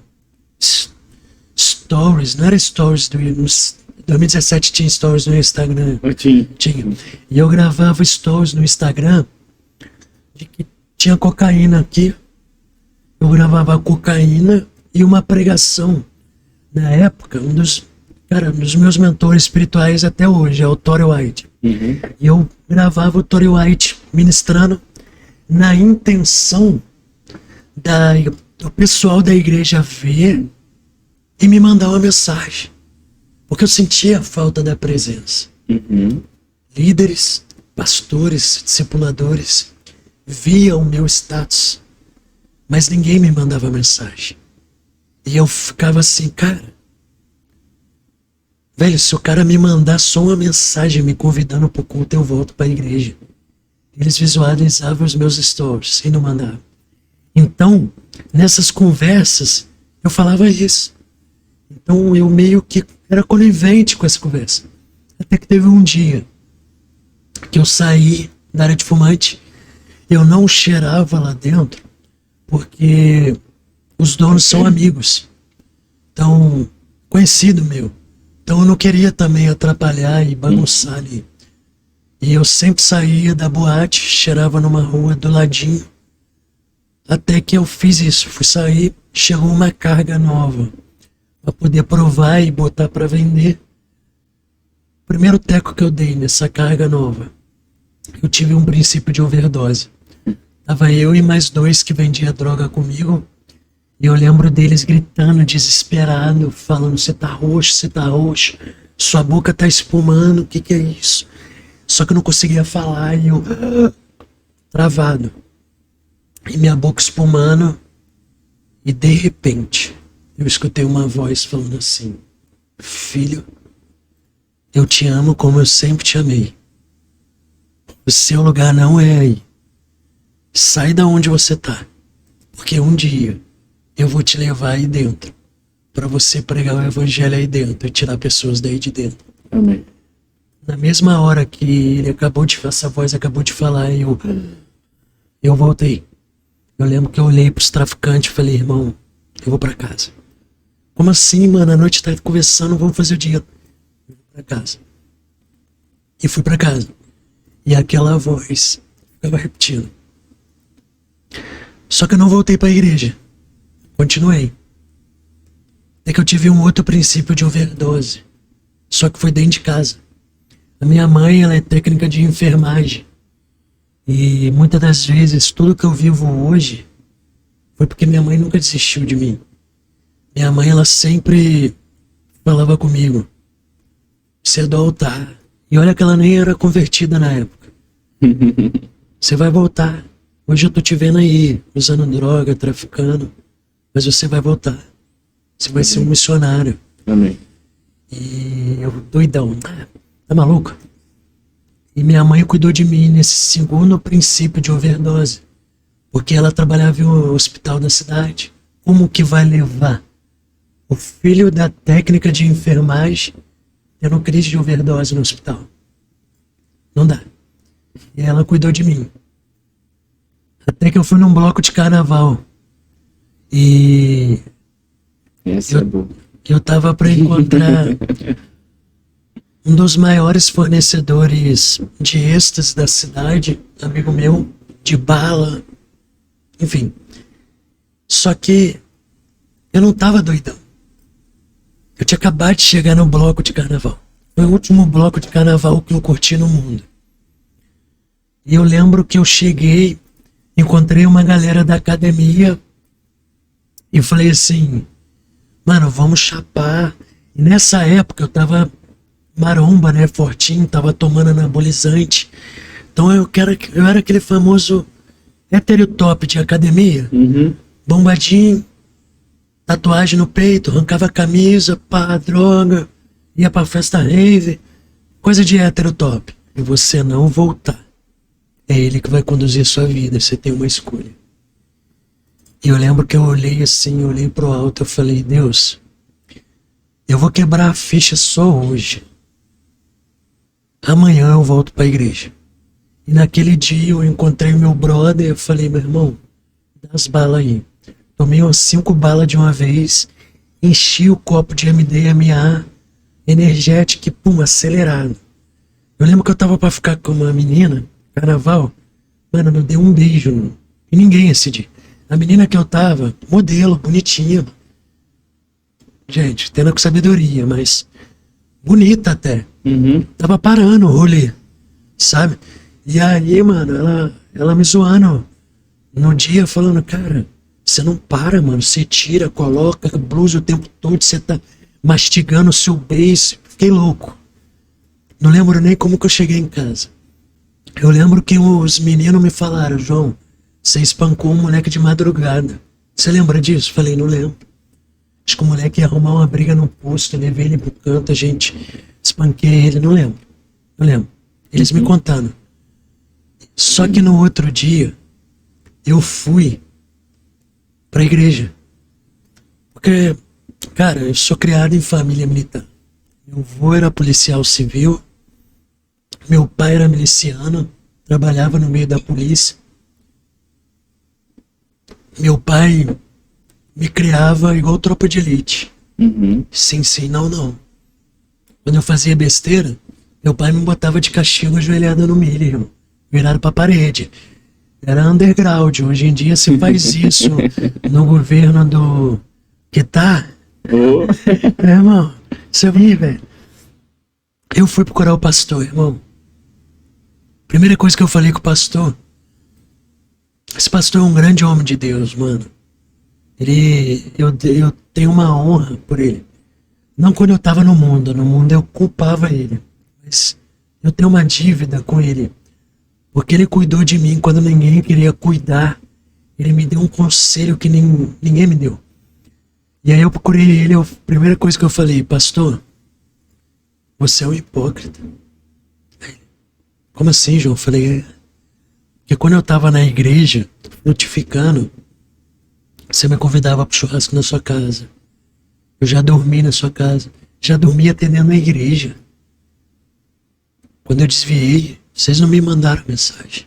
stories, não era stories do 2017, tinha stories no Instagram. Tinha. E eu gravava stories no Instagram de que tinha cocaína aqui. Eu gravava cocaína e uma pregação. Na época, um dos meus mentores espirituais até hoje é o Tory White. E eu gravava o Tory White ministrando na intenção do pessoal da igreja ver e me mandar uma mensagem. Porque eu sentia a falta da presença. Líderes, pastores, discipuladores viam o meu status, mas ninguém me mandava mensagem. E eu ficava assim: cara, velho, se o cara me mandar só uma mensagem me convidando pro culto, eu volto pra igreja. Eles visualizavam os meus stories e não mandavam. Então, nessas conversas, eu falava isso. Então, eu meio que era conivente com essa conversa. Até que teve um dia que eu saí da área de fumante, eu não cheirava lá dentro, porque os donos são amigos. Então, conhecido meu. Então, eu não queria também atrapalhar e bagunçar ali. E eu sempre saía da boate, cheirava numa rua do ladinho. Até que eu fiz isso, fui sair, chegou uma carga nova para poder provar e botar para vender. primeiro teco que eu dei nessa carga nova, eu tive um princípio de overdose. Tava eu e mais 2 que vendiam droga comigo. E eu lembro deles gritando, desesperado, falando: você tá roxo, sua boca tá espumando, o que é isso? Só que eu não conseguia falar e eu travado. E minha boca espumando. E de repente, eu escutei uma voz falando assim: filho, eu te amo como eu sempre te amei. O seu lugar não é aí. Sai da onde você tá. Porque um dia eu vou te levar aí dentro, para você pregar o evangelho aí dentro e tirar pessoas daí de dentro. Amém. Na mesma hora que ele essa voz acabou de falar, eu voltei. Eu lembro que eu olhei pros traficantes e falei: irmão, eu vou para casa. Como assim, mano? A noite tá conversando, vamos fazer o dinheiro. Eu vou para casa. E fui para casa. E aquela voz ficava repetindo. Só que eu não voltei para a igreja. Continuei. Até que eu tive um outro princípio de overdose. Só que foi dentro de casa. A minha mãe, ela é técnica de enfermagem. E muitas das vezes, tudo que eu vivo hoje foi porque minha mãe nunca desistiu de mim. Minha mãe, ela sempre falava comigo: você é do altar. E olha que ela nem era convertida na época. Você vai voltar. Hoje eu tô te vendo aí, usando droga, traficando. Mas você vai voltar. Você vai ser um missionário. Amém. E eu, doidão, tá maluco? E minha mãe cuidou de mim nesse segundo princípio de overdose. Porque ela trabalhava em um hospital da cidade. Como que vai levar o filho da técnica de enfermagem tendo crise de overdose no hospital? Não dá. E ela cuidou de mim. Até que eu fui num bloco de carnaval. E Essa é boa. eu tava para encontrar um dos maiores fornecedores de êxtase da cidade, amigo meu, de bala, enfim. Só que eu não tava doidão. Eu tinha acabado de chegar no bloco de carnaval. Foi o último bloco de carnaval que eu curti no mundo. E eu lembro que eu cheguei, encontrei uma galera da academia e falei assim: mano, vamos chapar. E nessa época eu tava maromba, né, fortinho, tava tomando anabolizante. Então eu era aquele famoso hétero top de academia, bombadinho, tatuagem no peito, arrancava a camisa, pá, droga, ia pra festa rave, coisa de hétero top. E você não voltar. É ele que vai conduzir sua vida, você tem uma escolha. E eu lembro que eu olhei assim, olhei pro alto, eu falei: Deus, eu vou quebrar a ficha só hoje. Amanhã eu volto pra igreja. E naquele dia eu encontrei meu brother, eu falei: meu irmão, dá as balas aí. Tomei umas 5 balas de uma vez, enchi o copo de MDMA, energético e pum, acelerado. Eu lembro que eu tava pra ficar com uma menina, carnaval, mano, não dei um beijo em ninguém esse dia. A menina que eu tava, modelo, bonitinha. Gente, tendo com sabedoria, mas bonita até. Tava parando o rolê, sabe? E aí, mano, ela me zoando no dia, falando: cara, você não para, mano, você tira, coloca blusa o tempo todo, você tá mastigando o seu beijo. Fiquei louco. Não lembro nem como que eu cheguei em casa. Eu lembro que os meninos me falaram: João, você espancou um moleque de madrugada. Você lembra disso? Falei: não lembro. Acho que o moleque ia arrumar uma briga no posto, eu levei ele pro canto, a gente espanquei ele, não lembro. Não lembro. Eles me contando. Só que no outro dia, eu fui pra igreja. Porque, cara, eu sou criado em família militar. Meu avô era policial civil, meu pai era miliciano, trabalhava no meio da polícia. Meu pai me criava igual tropa de elite. Sim, sim, não, não. Quando eu fazia besteira, meu pai me botava de castigo ajoelhado no milho, irmão, virado pra parede. Era underground. Hoje em dia se faz isso no governo do... que tá? É, irmão, você viu, velho. Eu fui procurar o pastor, irmão. Primeira coisa que eu falei com o pastor, esse pastor é um grande homem de Deus, mano. Eu tenho uma honra por ele. Não quando eu tava no mundo eu culpava ele. Mas eu tenho uma dívida com ele. Porque ele cuidou de mim quando ninguém queria cuidar. Ele me deu um conselho que ninguém me deu. E aí eu procurei ele, a primeira coisa que eu falei, pastor, você é um hipócrita. Como assim, João? Eu falei, porque quando eu tava na igreja, frutificando, você me convidava pro churrasco na sua casa. Eu já dormi na sua casa. Já dormi atendendo a igreja. Quando eu desviei, vocês não me mandaram mensagem.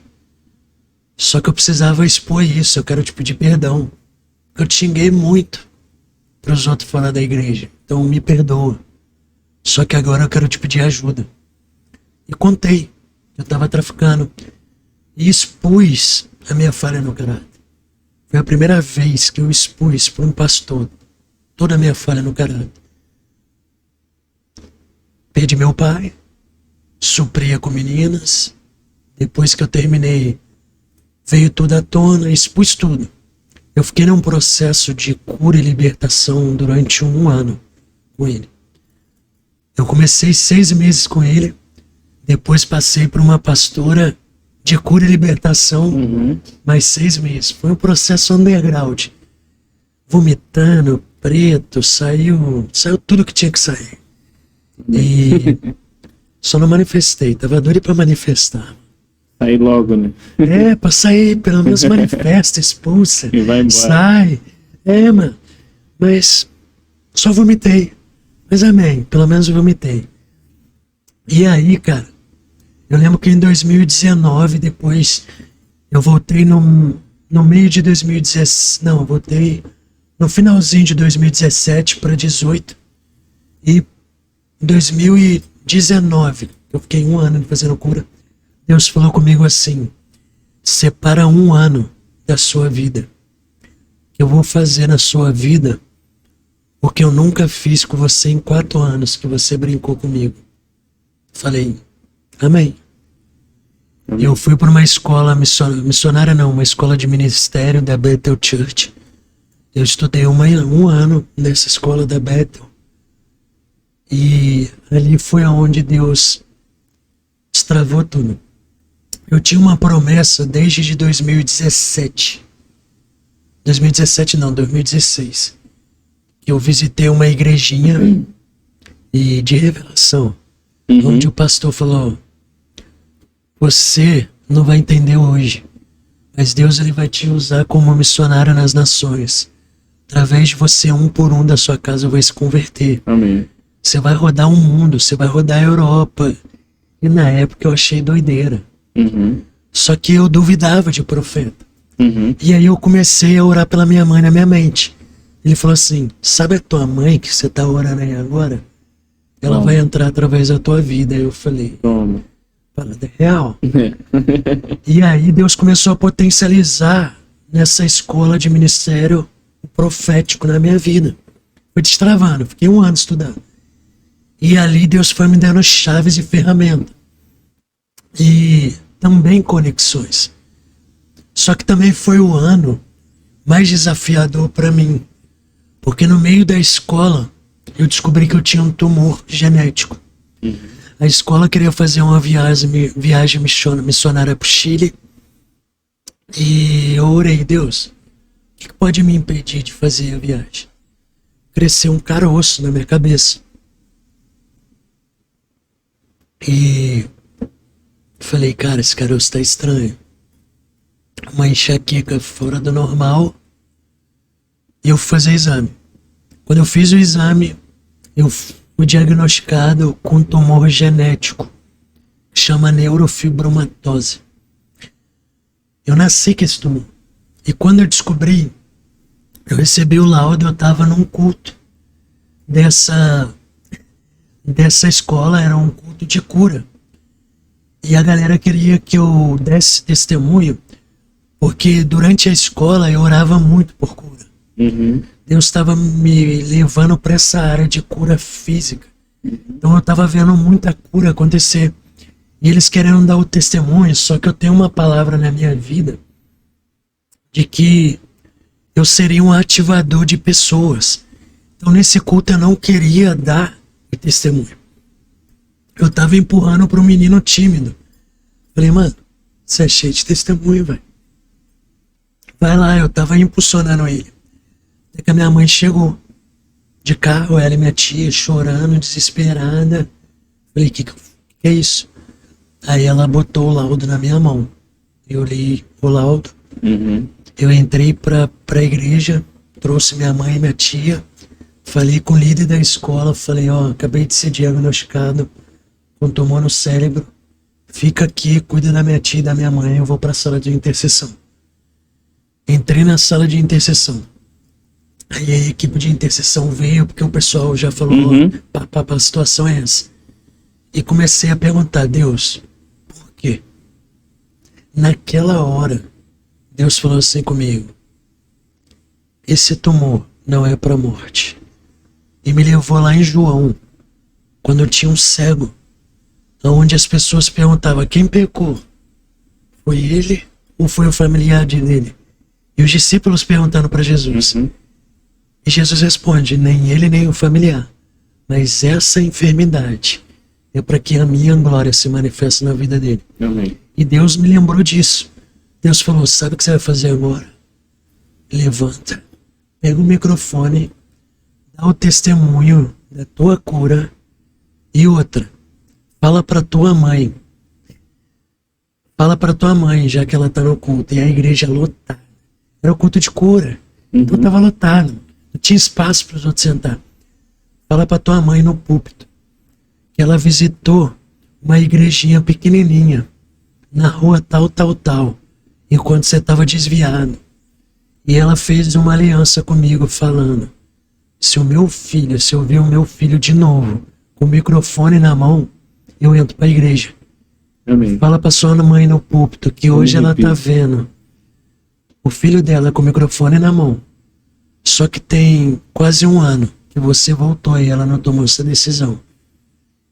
Só que eu precisava expor isso. Eu quero te pedir perdão. Eu te xinguei muito pros outros fora da igreja. Então me perdoa. Só que agora eu quero te pedir ajuda. E contei. Eu estava traficando. E expus a minha falha no caráter. Foi a primeira vez que eu expus para um pastor toda a minha falha no caráter. Perdi meu pai. Supria com meninas. Depois que eu terminei, veio tudo à tona, expus tudo. Eu fiquei num processo de cura e libertação durante 1 ano com ele. Eu comecei 6 meses com ele, depois passei por uma pastora de cura e libertação, mais 6 meses. Foi um processo underground. Vomitando, preto, saiu tudo que tinha que sair. E só não manifestei, tava doido pra manifestar. Sair logo, né? Pra sair, pelo menos manifesta, expulsa. E vai embora. Sai. Mano. Mas só vomitei. Mas amém, pelo menos eu vomitei. E aí, cara, eu lembro que em 2019, depois, eu voltei no meio de 2017, não, eu voltei no finalzinho de 2017 para 18. E em 2019, eu fiquei 1 ano fazendo cura, Deus falou comigo assim, separa 1 ano da sua vida, que eu vou fazer na sua vida o que eu nunca fiz com você em 4 anos que você brincou comigo. Falei, amém. Eu fui para uma escola missionária não, uma escola de ministério da Bethel Church. Eu estudei 1 ano nessa escola da Bethel. E ali foi aonde Deus destravou tudo. Eu tinha uma promessa desde 2017. 2017 não, 2016. Que eu visitei uma igrejinha e de revelação. Onde o pastor falou, você não vai entender hoje, mas Deus ele vai te usar como missionário nas nações. Através de você, 1 por 1 da sua casa vai se converter. Amém. Você vai rodar o mundo, você vai rodar a Europa. E na época eu achei doideira. Só que eu duvidava de profeta. E aí eu comecei a orar pela minha mãe na minha mente. Ele falou assim, sabe a tua mãe que você tá orando aí agora? Ela vai entrar através da tua vida. Aí eu falei, parada é real. E aí Deus começou a potencializar nessa escola de ministério profético na minha vida. Foi destravando, fiquei 1 ano estudando. E ali Deus foi me dando chaves e ferramentas. E também conexões. Só que também foi o ano mais desafiador para mim. Porque no meio da escola, eu descobri que eu tinha um tumor genético. A escola queria fazer uma viagem missionária para o Chile. E eu orei, Deus, o que pode me impedir de fazer a viagem? Cresceu um caroço na minha cabeça. E falei, cara, esse caroço tá estranho. Uma enxaqueca fora do normal. E eu fui fazer exame. Quando eu fiz o exame, eu fui diagnosticado com um tumor genético, que chama neurofibromatose. Eu nasci com esse tumor. E quando eu descobri, eu recebi o laudo, eu estava num culto dessa escola, era um culto de cura. E a galera queria que eu desse testemunho, porque durante a escola eu orava muito por cura. Deus estava me levando para essa área de cura física. Então eu tava vendo muita cura acontecer. E eles querendo dar o testemunho, só que eu tenho uma palavra na minha vida de que eu seria um ativador de pessoas. Então nesse culto eu não queria dar o testemunho. Eu tava empurrando para um menino tímido. Falei, mano, você é cheio de testemunho, velho. Vai lá, eu tava impulsionando ele. Até que a minha mãe chegou de carro, ela e minha tia chorando, desesperada. Falei, que é isso? Aí ela botou o laudo na minha mão. Eu li o laudo. Eu entrei pra igreja, trouxe minha mãe e minha tia. Falei com o líder da escola, falei, ó, acabei de ser diagnosticado com tumor no cérebro. Fica aqui, cuida da minha tia e da minha mãe, eu vou pra sala de intercessão. Entrei na sala de intercessão. Aí a equipe de intercessão veio, porque o pessoal já falou, a situação é essa. E comecei a perguntar, Deus, por quê? Naquela hora, Deus falou assim comigo, esse tumor não é para morte. E me levou lá em João, quando eu tinha um cego, onde as pessoas perguntavam, quem pecou? Foi ele ou foi o familiar dele? E os discípulos perguntando para Jesus. E Jesus responde, nem ele nem o familiar, mas essa enfermidade é para que a minha glória se manifeste na vida dele. Amém. E Deus me lembrou disso. Deus falou, sabe o que você vai fazer agora? Levanta, pega o microfone, dá o testemunho da tua cura e outra, fala para tua mãe. Fala para tua mãe, já que ela tá no culto, e a igreja lotada. Era o culto de cura, então tava lotado, não tinha espaço para os outros sentar. Fala para tua mãe no púlpito que ela visitou uma igrejinha pequenininha na rua tal, enquanto você estava desviado. E ela fez uma aliança comigo falando, se eu ver o meu filho de novo, com o microfone na mão, eu entro para a igreja. Amém. Fala para sua mãe no púlpito que hoje ela tá vendo o filho dela com o microfone na mão. Só que tem quase um ano que você voltou e ela não tomou essa decisão.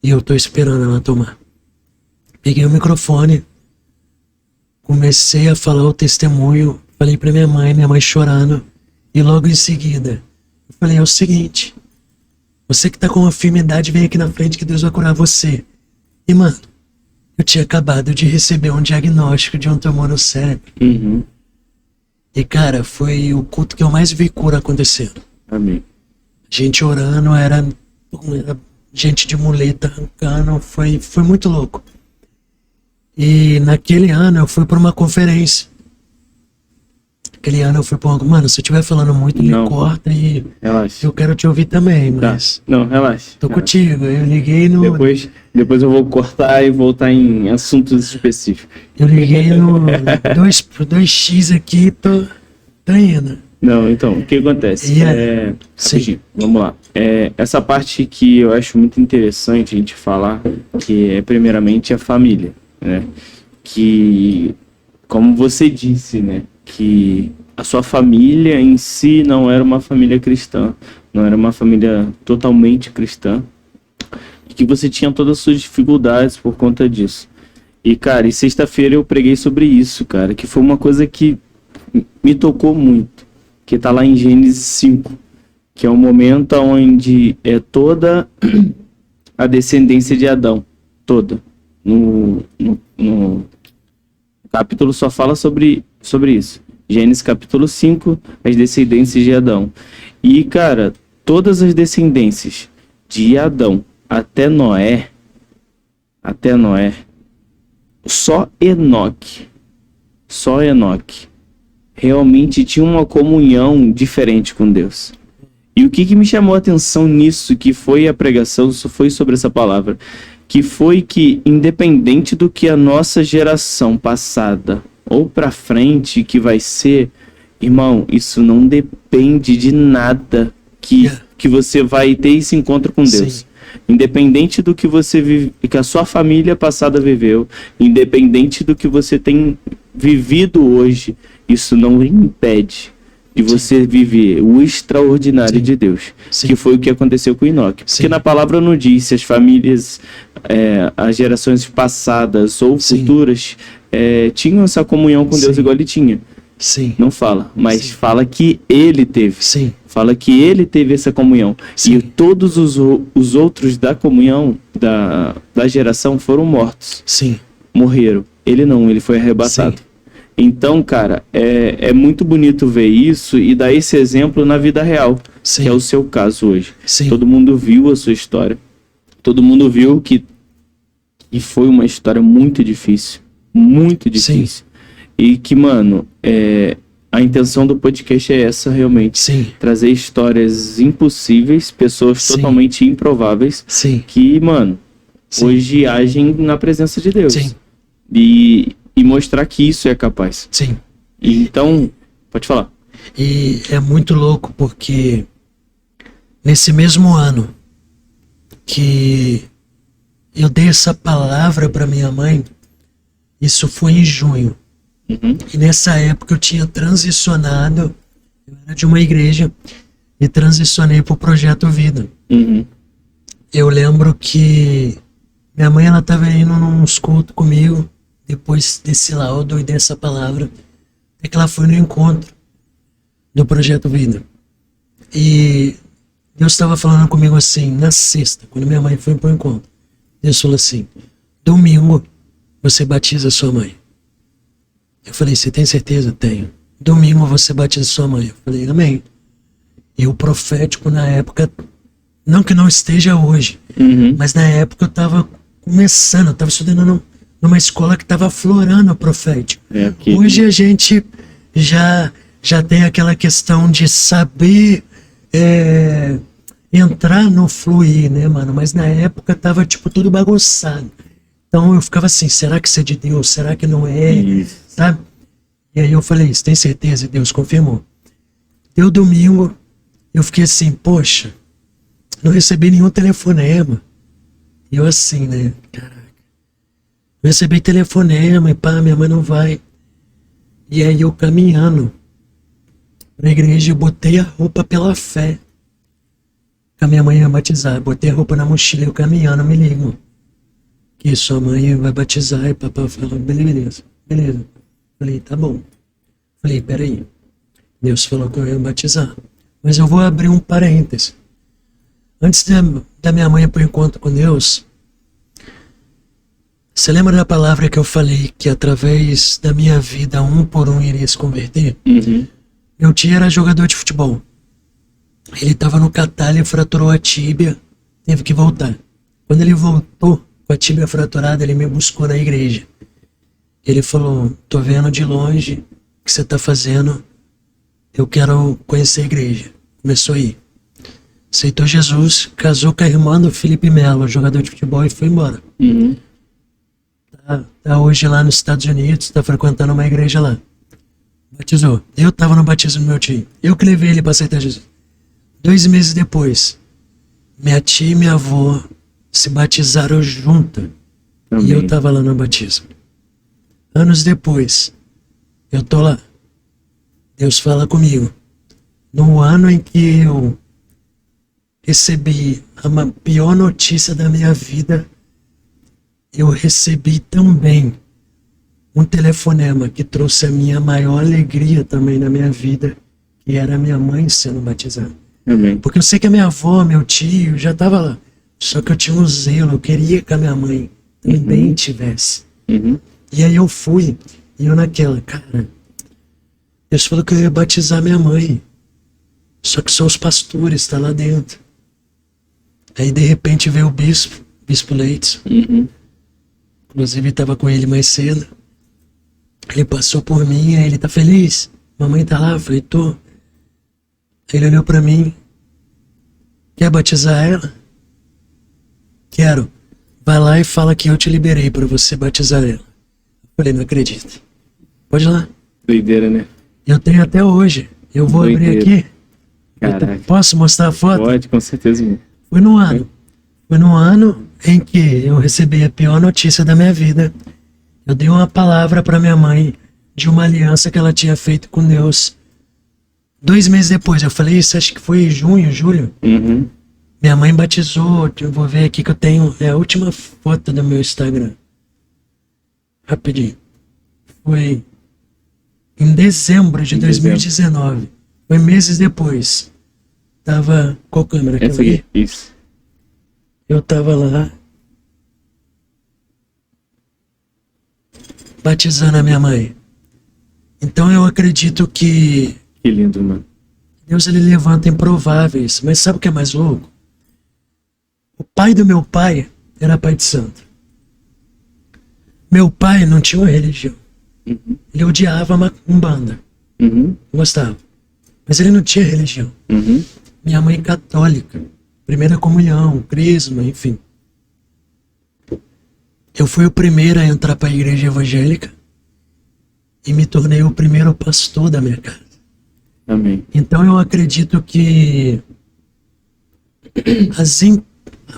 E eu tô esperando ela tomar. Peguei o microfone, comecei a falar o testemunho, falei pra minha mãe chorando, e logo em seguida, eu falei, é o seguinte, você que tá com uma enfermidade, vem aqui na frente que Deus vai curar você. E mano, eu tinha acabado de receber um diagnóstico de um tumor no cérebro. E cara, foi o culto que eu mais vi cura acontecendo. Amém. Gente orando, era gente de muleta arrancando, foi muito louco. E naquele ano eu fui para uma conferência. Aquele ano eu fui para uma... Mano, se eu estiver falando muito, me corta e... Relaxa. Eu quero te ouvir também, mas... Tá. Não, relaxa. Tô contigo, eu liguei no... Depois eu vou cortar e voltar em assuntos específicos. Eu liguei no 2x aqui, tô indo. Não, então, o que acontece? Rapidinho, vamos lá. Essa parte que eu acho muito interessante a gente falar, que é primeiramente a família, né? Que, como você disse, né? Que a sua família em si não era uma família cristã, não era uma família totalmente cristã, e que você tinha todas as suas dificuldades por conta disso. E, cara, sexta-feira eu preguei sobre isso, cara, que foi uma coisa que me tocou muito, que tá lá em Gênesis 5, que é um momento onde é toda a descendência de Adão, toda. No capítulo só fala sobre isso. Gênesis capítulo 5, as descendências de Adão. E, cara, todas as descendências de Adão até Noé, só Enoque realmente tinha uma comunhão diferente com Deus. E o que me chamou a atenção nisso, que foi a pregação, foi sobre essa palavra, que foi que, independente do que a nossa geração passada ou para frente que vai ser, irmão, isso não depende de nada que você vai ter esse encontro com Deus. Sim. Independente do que você vive, que a sua família passada viveu, independente do que você tem vivido hoje, isso não impede de você viver o extraordinário Sim. de Deus, Sim. que foi o que aconteceu com Enoque. Porque Sim. na palavra não diz se as famílias, as gerações passadas ou Sim. futuras tinham essa comunhão com Deus Sim. igual ele tinha. Sim. Não fala, mas Sim. fala que ele teve. Sim. Fala que ele teve essa comunhão. Sim. E todos os outros da comunhão, da geração, foram mortos. Sim. Morreram. Ele não, ele foi arrebatado. Sim. Então, cara, é muito bonito ver isso e dar esse exemplo na vida real, Sim. que é o seu caso hoje. Sim. Todo mundo viu a sua história. Todo mundo viu que foi uma história muito difícil. Muito difícil. E que, mano, a intenção do podcast é essa, realmente. Sim. Trazer histórias impossíveis, pessoas Sim. totalmente improváveis, Sim. que, mano, Sim. hoje agem na presença de Deus. Sim. E mostrar que isso é capaz. Sim. E então, pode falar. E é muito louco porque nesse mesmo ano que eu dei essa palavra para minha mãe, isso foi em junho. Uhum. E nessa época eu tinha transicionado, eu era de uma igreja e transicionei para o Projeto Vida. Uhum. Eu lembro que minha mãe, ela estava indo nos cultos comigo, depois desse laudo e dessa palavra, até que ela foi no encontro do Projeto Vida. E Deus estava falando comigo assim, na sexta, quando minha mãe foi para o encontro. Deus falou assim, domingo você batiza sua mãe. Eu falei, você tem certeza? Tenho. Domingo você batiza sua mãe. Eu falei, amém. E o profético na época, não que não esteja hoje, Uhum. mas na época eu estava começando, eu estava estudando numa escola que estava aflorando o profético. Aqui. Hoje a gente já tem aquela questão de saber entrar no fluir, né, mano? Mas na época tava, tipo, tudo bagunçado. Então eu ficava assim, será que isso é de Deus? Será que não é? Isso. Sabe? E aí eu falei, você tem certeza? E Deus confirmou. Deu domingo, eu fiquei assim, poxa, não recebi nenhum telefonema. E eu assim, né? Caraca. Não recebi telefonema, e pá, minha mãe não vai. E aí eu caminhando pra igreja, eu botei a roupa pela fé. A minha mãe ia batizar, botei a roupa na mochila, eu caminhando, me ligo. Que sua mãe vai batizar, e papai falou, beleza. Falei, tá bom. Falei, peraí. Deus falou que eu ia batizar. Mas eu vou abrir um parêntese. Antes da minha mãe ir pro encontro com Deus, você lembra da palavra que eu falei que através da minha vida, um por um iria se converter? Uhum. Meu tio era jogador de futebol. Ele estava no Catar, ele fraturou a tíbia, teve que voltar. Quando ele voltou com a tíbia fraturada, ele me buscou na igreja. Ele falou, tô vendo de longe o que você tá fazendo, eu quero conhecer a igreja. Começou a ir. Aceitou Jesus, casou com a irmã do Felipe Melo, jogador de futebol, e foi embora. Uhum. Tá hoje lá nos Estados Unidos, tá frequentando uma igreja lá. Batizou. Eu tava no batismo do meu tio. Eu que levei ele para aceitar Jesus. 2 meses depois, minha tia e minha avó se batizaram juntas. Amém. E eu tava lá no batismo. Anos depois, eu tô lá. Deus fala comigo. No ano em que eu recebi a pior notícia da minha vida, eu recebi também um telefonema que trouxe a minha maior alegria também na minha vida, que era a minha mãe sendo batizada. Amém. Porque eu sei que a minha avó, meu tio, já tava lá. Só que eu tinha um zelo, eu queria que a minha mãe também tivesse. Uhum. E aí eu fui, e eu naquela, cara, Deus falou que eu ia batizar minha mãe. Só que só os pastores, tá lá dentro. Aí de repente veio o Bispo Leite. Uhum. Inclusive estava com ele mais cedo. Ele passou por mim, aí ele tá feliz? Mamãe tá lá? Eu falei, tô. Aí ele olhou pra mim. Quer batizar ela? Quero. Vai lá e fala que eu te liberei pra você batizar ela. Eu falei, não acredito. Pode ir lá. Doideira, né? Eu tenho até hoje. Eu vou abrir Doideira. aqui. Caraca. Posso mostrar a foto? Pode, com certeza. Mano. Foi no ano em que eu recebi a pior notícia da minha vida. Eu dei uma palavra para minha mãe de uma aliança que ela tinha feito com Deus 2 meses depois, eu falei isso, acho que foi junho, julho. Uhum. Minha mãe batizou, eu vou ver aqui que eu tenho, é a última foto do meu Instagram. Rapidinho. Foi em dezembro de 2019. Foi meses depois. Tava, qual câmera que Essa eu vi? aqui, isso. Eu tava lá, batizando a minha mãe. Então eu acredito que Que lindo, mano. Deus ele levanta improváveis. Mas sabe o que é mais louco? O pai do meu pai era pai de santo. Meu pai não tinha uma religião. Uhum. Ele odiava Umbanda. Uhum. Gostava. Mas ele não tinha religião. Uhum. Minha mãe católica. Primeira comunhão, crisma, enfim. Eu fui o primeiro a entrar para a igreja evangélica e me tornei o primeiro pastor da minha casa. Amém. Então eu acredito que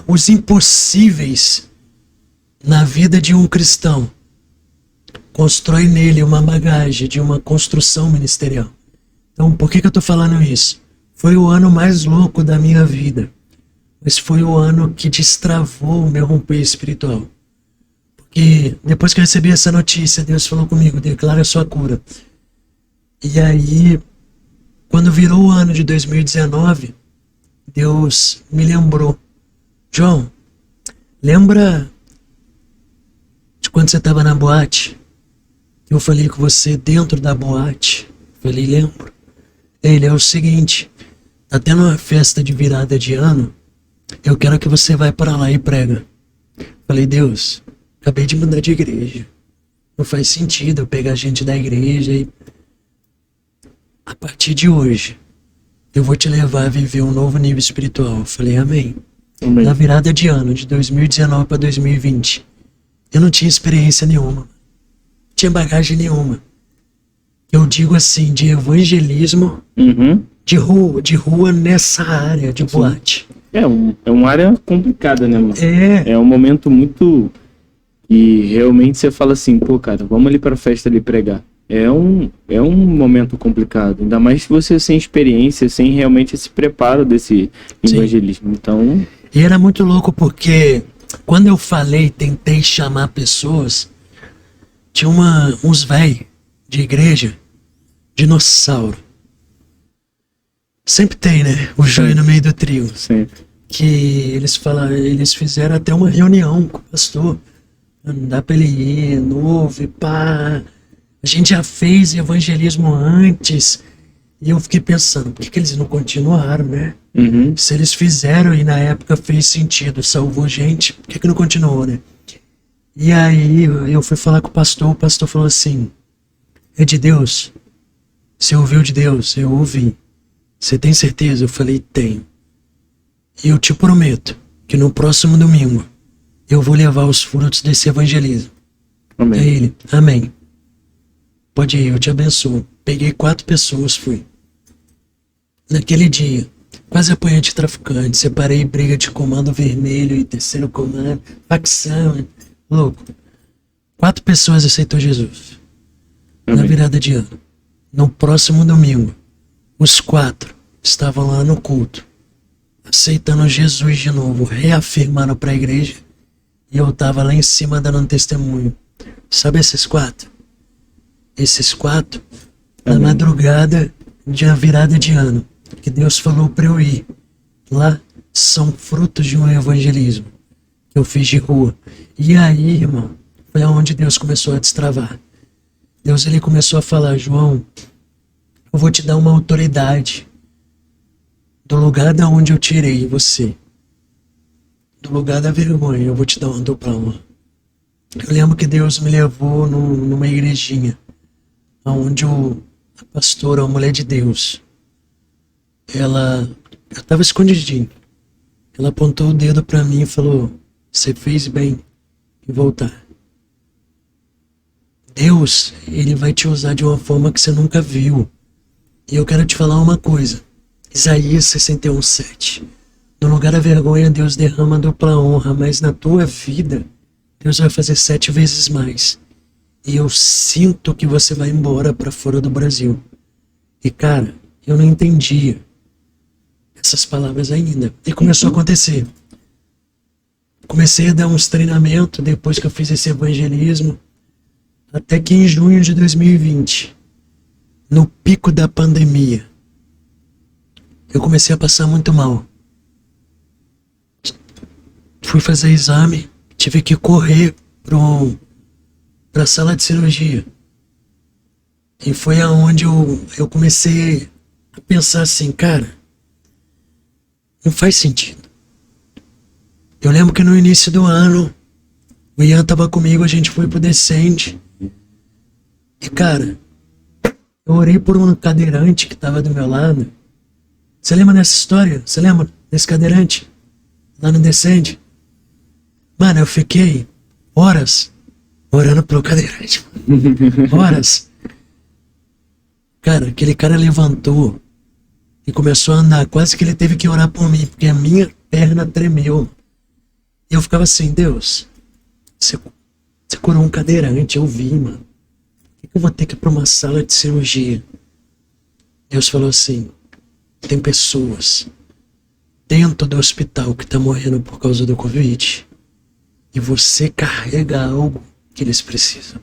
os impossíveis na vida de um cristão constrói nele uma bagagem de uma construção ministerial. Então por que eu estou falando isso? Foi o ano mais louco da minha vida, mas foi o ano que destravou o meu romper espiritual. Porque depois que eu recebi essa notícia, Deus falou comigo, declara a sua cura. E aí, quando virou o ano de 2019, Deus me lembrou. João, lembra de quando você estava na boate? Eu falei com você dentro da boate. Falei, lembro. Ele, é o seguinte, tá tendo uma festa de virada de ano, eu quero que você vá para lá e prega. Falei, Deus, acabei de mudar de igreja. Não faz sentido eu pegar gente da igreja e... A partir de hoje, eu vou te levar a viver um novo nível espiritual. Eu falei, amém. Amém. Na virada de ano, de 2019 para 2020, eu não tinha experiência nenhuma. Não tinha bagagem nenhuma. Eu digo assim, de evangelismo, Uhum. de rua nessa área de boate. É uma área complicada, né, mano? É, É um momento muito... E realmente você fala assim, pô, cara, vamos ali pra festa ali pregar. É um momento complicado. Ainda mais se você sem experiência, sem realmente esse preparo desse Sim. evangelismo. Então, e era muito louco porque quando eu falei, tentei chamar pessoas, tinha uns velhos de igreja, dinossauro. Sempre tem, né? O joio no meio do trio. sempre. Que eles fizeram até uma reunião com o pastor. Não dá pra ele ir, novo e pá. A gente já fez evangelismo antes. E eu fiquei pensando, por que eles não continuaram, né? Uhum. Se eles fizeram e na época fez sentido, salvou gente, por que não continuou, né? E aí eu fui falar com o pastor falou assim, é de Deus? Você ouviu de Deus? Eu ouvi. Você tem certeza? Eu falei, tenho. E eu te prometo que no próximo domingo eu vou levar os frutos desse evangelismo. Amém. Aí ele, amém. Pode ir, eu te abençoo. Peguei 4 pessoas, fui. Naquele dia, quase apanhei de traficante, separei briga de comando vermelho e terceiro comando, facção, louco. 4 pessoas aceitou Jesus. Na Amém. virada de ano. No próximo domingo, os 4 estavam lá no culto, aceitando Jesus de novo, reafirmando para a igreja, e eu estava lá em cima dando um testemunho. Sabe esses 4? Esses 4, na Amém. madrugada de a virada de ano, que Deus falou para eu ir lá, são frutos de um evangelismo que eu fiz de rua. E aí, irmão, foi onde Deus começou a destravar. Deus ele começou a falar, João, eu vou te dar uma autoridade do lugar da onde eu tirei você, do lugar da vergonha, eu vou te dar uma dupla honra. Eu lembro que Deus me levou numa igrejinha, onde a pastora, a mulher de Deus, eu estava escondidinho. Ela apontou o dedo para mim e falou, você fez bem em voltar. Deus, ele vai te usar de uma forma que você nunca viu. E eu quero te falar uma coisa. Isaías 61:7. No lugar da vergonha, Deus derrama dupla honra, mas na tua vida, Deus vai fazer 7 vezes mais. E eu sinto que você vai embora para fora do Brasil. E cara, eu não entendia essas palavras ainda. E começou a acontecer. Comecei a dar uns treinamentos depois que eu fiz esse evangelismo, até que em junho de 2020, no pico da pandemia, eu comecei a passar muito mal. Fui fazer exame, tive que correr para a sala de cirurgia. E foi aonde eu comecei a pensar assim, cara, não faz sentido. Eu lembro que no início do ano, o Ian tava comigo, a gente foi pro Descende. E cara, eu orei por um cadeirante que tava do meu lado. Você lembra dessa história? Você lembra desse cadeirante? Lá no Descende? Mano, eu fiquei horas orando pelo cadeirante. Horas. Cara, aquele cara levantou e começou a andar. Quase que ele teve que orar por mim, porque a minha perna tremeu. E eu ficava assim, Deus, você curou um cadeirante, eu vi, mano. Por que eu vou ter que ir pra uma sala de cirurgia? Deus falou assim, tem pessoas dentro do hospital que tá morrendo por causa do Covid. E você carrega algo que eles precisam.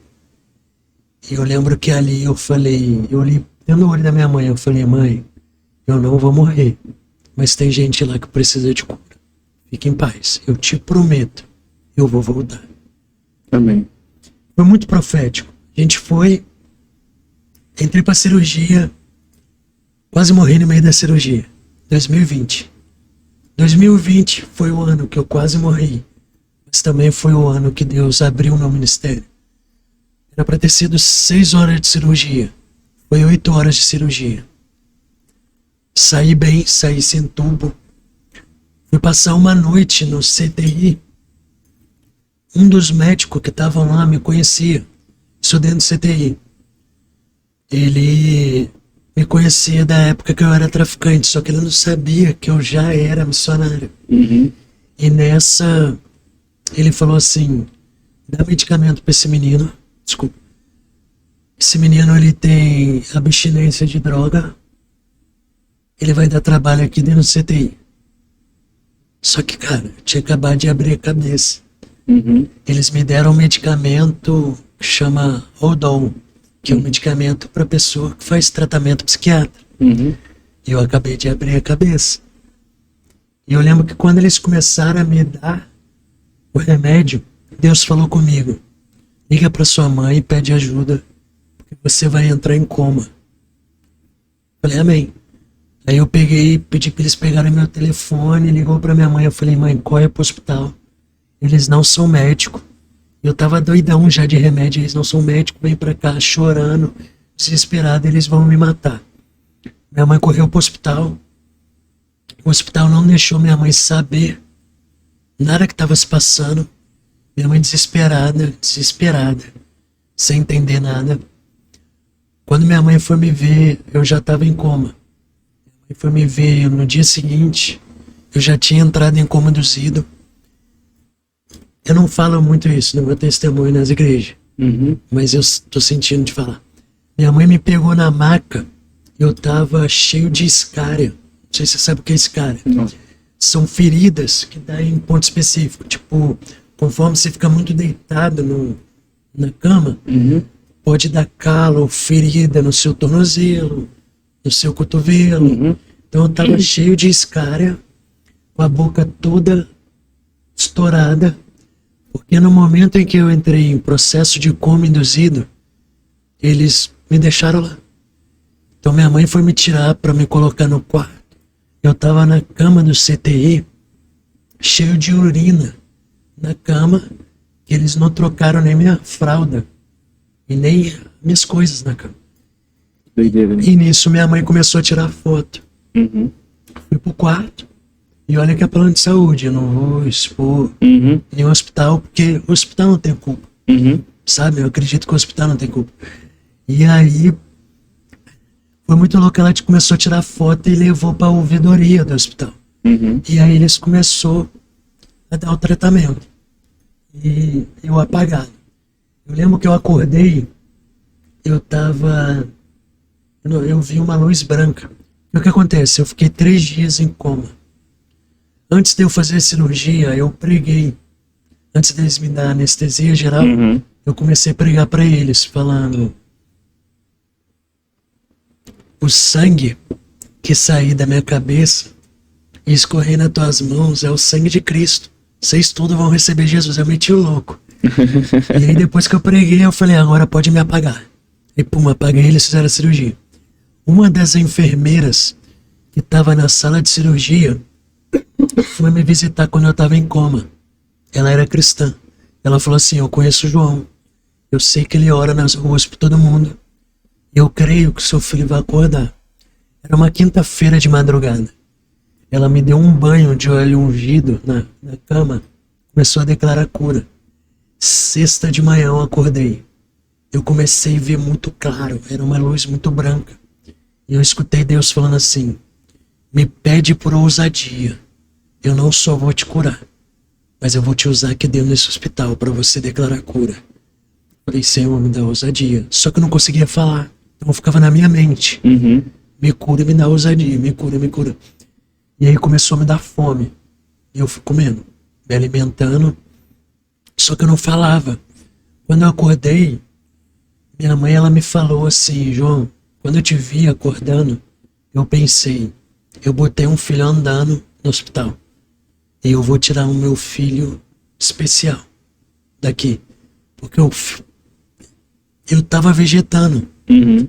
E eu lembro que ali eu falei, eu olhei dentro do olho da minha mãe, eu falei, mãe, eu não vou morrer, mas tem gente lá que precisa de cura. Fique em paz, eu te prometo, eu vou voltar. Amém. Foi muito profético. A gente foi, entrei pra cirurgia, quase morri no meio da cirurgia. 2020. 2020 foi o ano que eu quase morri, mas também foi o ano que Deus abriu o meu ministério. Era pra ter sido 6 horas de cirurgia. Foi 8 horas de cirurgia. Saí bem, saí sem tubo. Fui passar uma noite no CTI. Um dos médicos que estavam lá me conhecia. Isso dentro do CTI. Ele me conhecia da época que eu era traficante, só que ele não sabia que eu já era missionário. Uhum. E nessa, ele falou assim, dá medicamento pra esse menino. Desculpa. Esse menino, ele tem abstinência de droga. Ele vai dar trabalho aqui dentro do CTI. Só que, cara, eu tinha acabado de abrir a cabeça. Uhum. Eles me deram um medicamento que chama Rodol, que é um medicamento para pessoa que faz tratamento psiquiátrico. Uhum. E eu acabei de abrir a cabeça. E eu lembro que quando eles começaram a me dar o remédio, Deus falou comigo, liga para sua mãe e pede ajuda, porque você vai entrar em coma. Falei, amém. Aí eu peguei, pedi para eles pegarem meu telefone, ligou para minha mãe, eu falei, mãe, corre pro hospital. Eles não são médicos. Eu tava doidão já de remédio, eles não são médicos, vem pra cá chorando, desesperado, eles vão me matar. Minha mãe correu pro hospital. O hospital não deixou minha mãe saber nada que tava se passando. Minha mãe desesperada, sem entender nada. Quando minha mãe foi me ver, eu já tava em coma. Minha mãe foi me ver no dia seguinte, eu já tinha entrado em coma induzido. Eu não falo muito isso no meu testemunho nas igrejas, mas eu tô sentindo de falar. Minha mãe me pegou na maca, eu tava cheio de escária. Não sei se você sabe o que é escária. Não. São feridas que dá em ponto específico. Tipo, conforme você fica muito deitado na cama, pode dar calo ou ferida no seu tornozelo, no seu cotovelo. Então eu tava cheio de escária, com a boca toda estourada. Porque no momento em que eu entrei em processo de coma induzido, eles me deixaram lá. Então minha mãe foi me tirar para me colocar no quarto. Eu tava na cama do CTI, cheio de urina na cama, que eles não trocaram nem minha fralda e nem minhas coisas na cama. Doideira, né? E nisso minha mãe começou a tirar foto. Fui pro quarto. E olha que é plano de saúde, eu não vou expor nenhum hospital, porque o hospital não tem culpa. Sabe? Eu acredito que o hospital não tem culpa. E aí, foi muito louco, ela começou a tirar foto e levou pra ouvidoria do hospital. E aí eles começou a dar o tratamento. E eu apagado. Eu lembro que eu acordei, eu vi uma luz branca. E o que acontece? Eu fiquei 3 dias em coma. Antes de eu fazer a cirurgia, eu preguei. Antes deles me dar anestesia geral, eu comecei a pregar para eles, falando: o sangue que sair da minha cabeça e escorrer nas tuas mãos é o sangue de Cristo. Vocês todos vão receber Jesus. Eu meti o louco. E aí depois que eu preguei, eu falei: agora pode me apagar. E pum, apaguei e eles fizeram a cirurgia. Uma das enfermeiras que estava na sala de cirurgia foi me visitar quando eu estava em coma. Ela era cristã. Ela falou assim: eu conheço o João. Eu sei que ele ora nas ruas para todo mundo. Eu creio que seu filho vai acordar. Era uma quinta-feira de madrugada. Ela me deu um banho de óleo ungido na cama. Começou a declarar cura. Sexta de manhã eu acordei. Eu comecei a ver muito claro. Era uma luz muito branca. E eu escutei Deus falando assim: me pede por ousadia. Eu não só vou te curar, mas eu vou te usar aqui dentro desse hospital para você declarar cura. Falei: Senhor, me dá ousadia. Só que eu não conseguia falar. Então eu ficava na minha mente. Me cura e me dá ousadia. Me cura, me cura. E aí começou a me dar fome. E eu fui comendo, me alimentando. Só que eu não falava. Quando eu acordei, minha mãe ela me falou assim: João, quando eu te vi acordando, eu pensei, eu botei um filho andando no hospital. E eu vou tirar o meu filho especial daqui. Porque eu tava vegetando,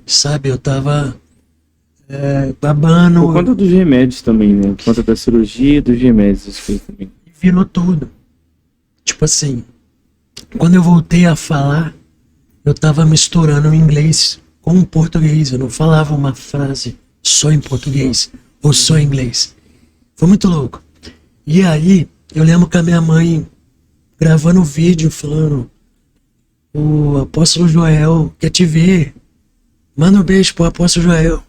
sabe? Eu tava babando. Por conta dos remédios também, né? Por conta da cirurgia e dos remédios, essas coisas também. Virou tudo. Tipo assim, quando eu voltei a falar, eu tava misturando o inglês com o português. Eu não falava uma frase só em português ou só em inglês. Foi muito louco. E aí, eu lembro que a minha mãe gravando vídeo falando: o apóstolo Joel quer te ver. Manda um beijo pro apóstolo Joel.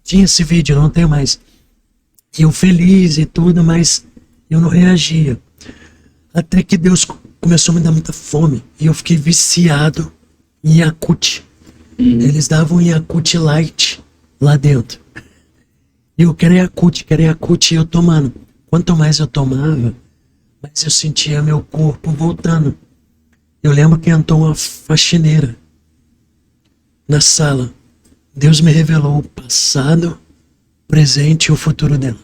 Tinha esse vídeo, não tenho mais. E eu feliz e tudo, mas eu não reagia. Até que Deus começou a me dar muita fome. E eu fiquei viciado em Yakult. Eles davam Yakult Light lá dentro. E eu queria Yakult, e eu tomando. Quanto mais eu tomava, mais eu sentia meu corpo voltando. Eu lembro que entrou uma faxineira na sala. Deus me revelou o passado, o presente e o futuro dela.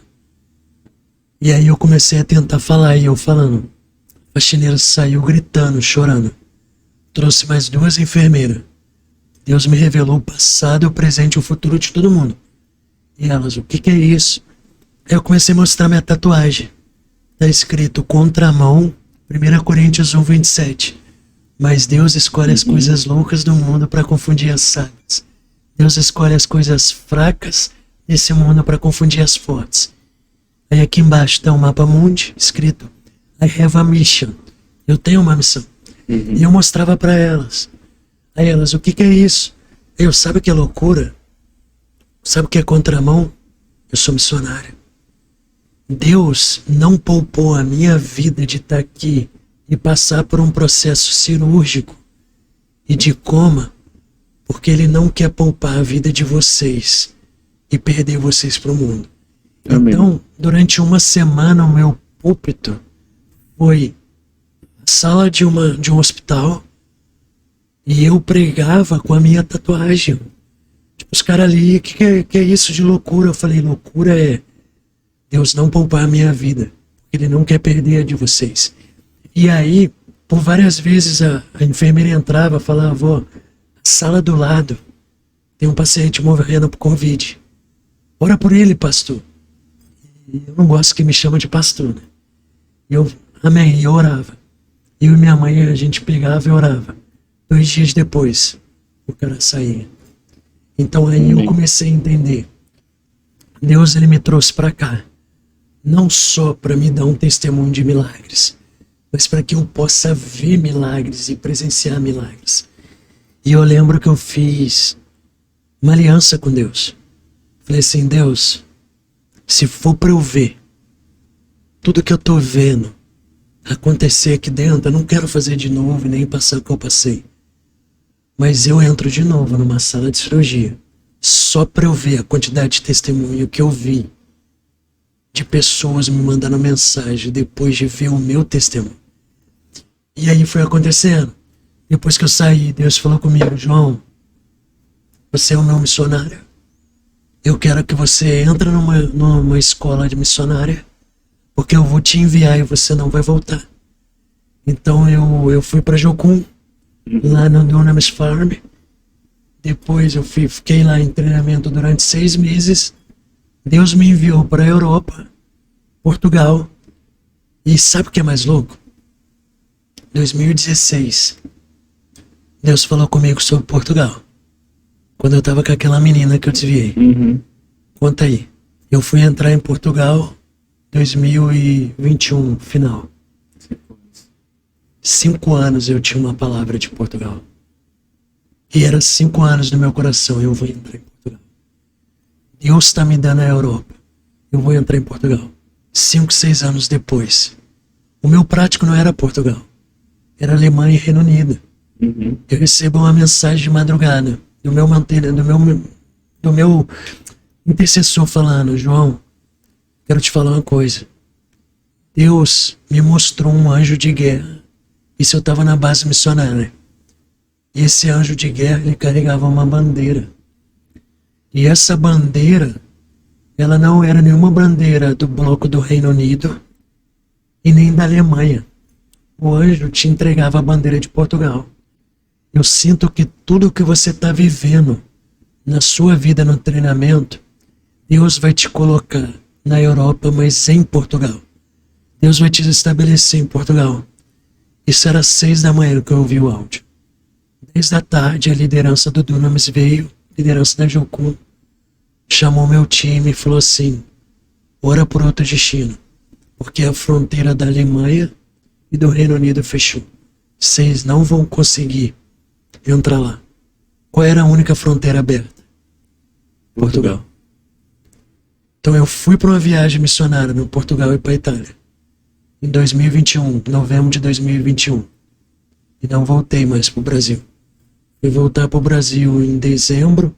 E aí eu comecei a tentar falar, e eu falando. A faxineira saiu gritando, chorando. Trouxe mais 2 enfermeiras. Deus me revelou o passado, o presente e o futuro de todo mundo. E elas: o que é isso? Aí eu comecei a mostrar minha tatuagem. Tá escrito contramão, 1 Coríntios 1:27. Mas Deus escolhe as coisas loucas do mundo para confundir as sábias. Deus escolhe as coisas fracas desse mundo para confundir as fortes. Aí aqui embaixo tá um mapa mundi escrito: I have a mission. Eu tenho uma missão. E eu mostrava para elas. Aí elas: o que é isso? Eu: sabe o que é loucura? Sabe o que é contramão? Eu sou missionário. Deus não poupou a minha vida de estar aqui e passar por um processo cirúrgico e de coma, porque Ele não quer poupar a vida de vocês e perder vocês para o mundo. Amém. Então, durante uma semana, o meu púlpito foi a sala de um hospital, e eu pregava com a minha tatuagem. Tipo, os caras ali: que é isso de loucura? Eu falei: loucura é Deus não poupar a minha vida, porque Ele não quer perder a de vocês. E aí, por várias vezes a enfermeira entrava e falava: ó, sala do lado tem um paciente morrendo por Covid. Ora por ele, pastor. E eu não gosto que me chama de pastor, né? E eu, amém, e eu orava. Eu e minha mãe, a gente pegava e orava. 2 dias depois, o cara saía. Então aí eu comecei a entender. Deus, Ele me trouxe para cá, não só para me dar um testemunho de milagres, mas para que eu possa ver milagres e presenciar milagres. E eu lembro que eu fiz uma aliança com Deus. Falei assim: Deus, se for para eu ver tudo que eu tô vendo acontecer aqui dentro, eu não quero fazer de novo e nem passar o que eu passei. Mas eu entro de novo numa sala de cirurgia só para eu ver a quantidade de testemunho que eu vi de pessoas me mandando mensagem depois de ver o meu testemunho. E aí foi acontecendo. Depois que eu saí, Deus falou comigo: João, você é o meu missionário. Eu quero que você entre numa escola de missionária, porque eu vou te enviar e você não vai voltar. Então eu fui para Jocum, lá no Dunamis Farm. Depois eu fiquei lá em treinamento durante 6 meses. Deus me enviou para a Europa, Portugal. E sabe o que é mais louco? 2016, Deus falou comigo sobre Portugal. Quando eu tava com aquela menina que eu desviei. Conta aí. Eu fui entrar em Portugal 2021, final. 5 anos eu tinha uma palavra de Portugal. E era 5 anos no meu coração: eu vou entrar em Portugal. Deus está me dando a Europa. Eu vou entrar em Portugal. 5, 6 anos depois. O meu prático não era Portugal. Era Alemanha e Reino Unido. Eu recebo uma mensagem de madrugada do meu intercessor falando: João, quero te falar uma coisa. Deus me mostrou um anjo de guerra. Isso eu estava na base missionária. E esse anjo de guerra, ele carregava uma bandeira. E essa bandeira, ela não era nenhuma bandeira do bloco do Reino Unido e nem da Alemanha. O anjo te entregava a bandeira de Portugal. Eu sinto que tudo que você está vivendo na sua vida no treinamento, Deus vai te colocar na Europa, mas em Portugal. Deus vai te estabelecer em Portugal. Isso era 6 da manhã que eu ouvi o áudio. 10 da tarde, a liderança do Dunamis veio, liderança da Jocum, chamou meu time e falou assim: ora por outro destino, porque a fronteira da Alemanha e do Reino Unido fechou. Vocês não vão conseguir entrar lá. Qual era a única fronteira aberta? Portugal. Então eu fui para uma viagem missionária no Portugal e para a Itália. Em 2021, novembro de 2021. E não voltei mais para o Brasil. Fui voltar para o Brasil em dezembro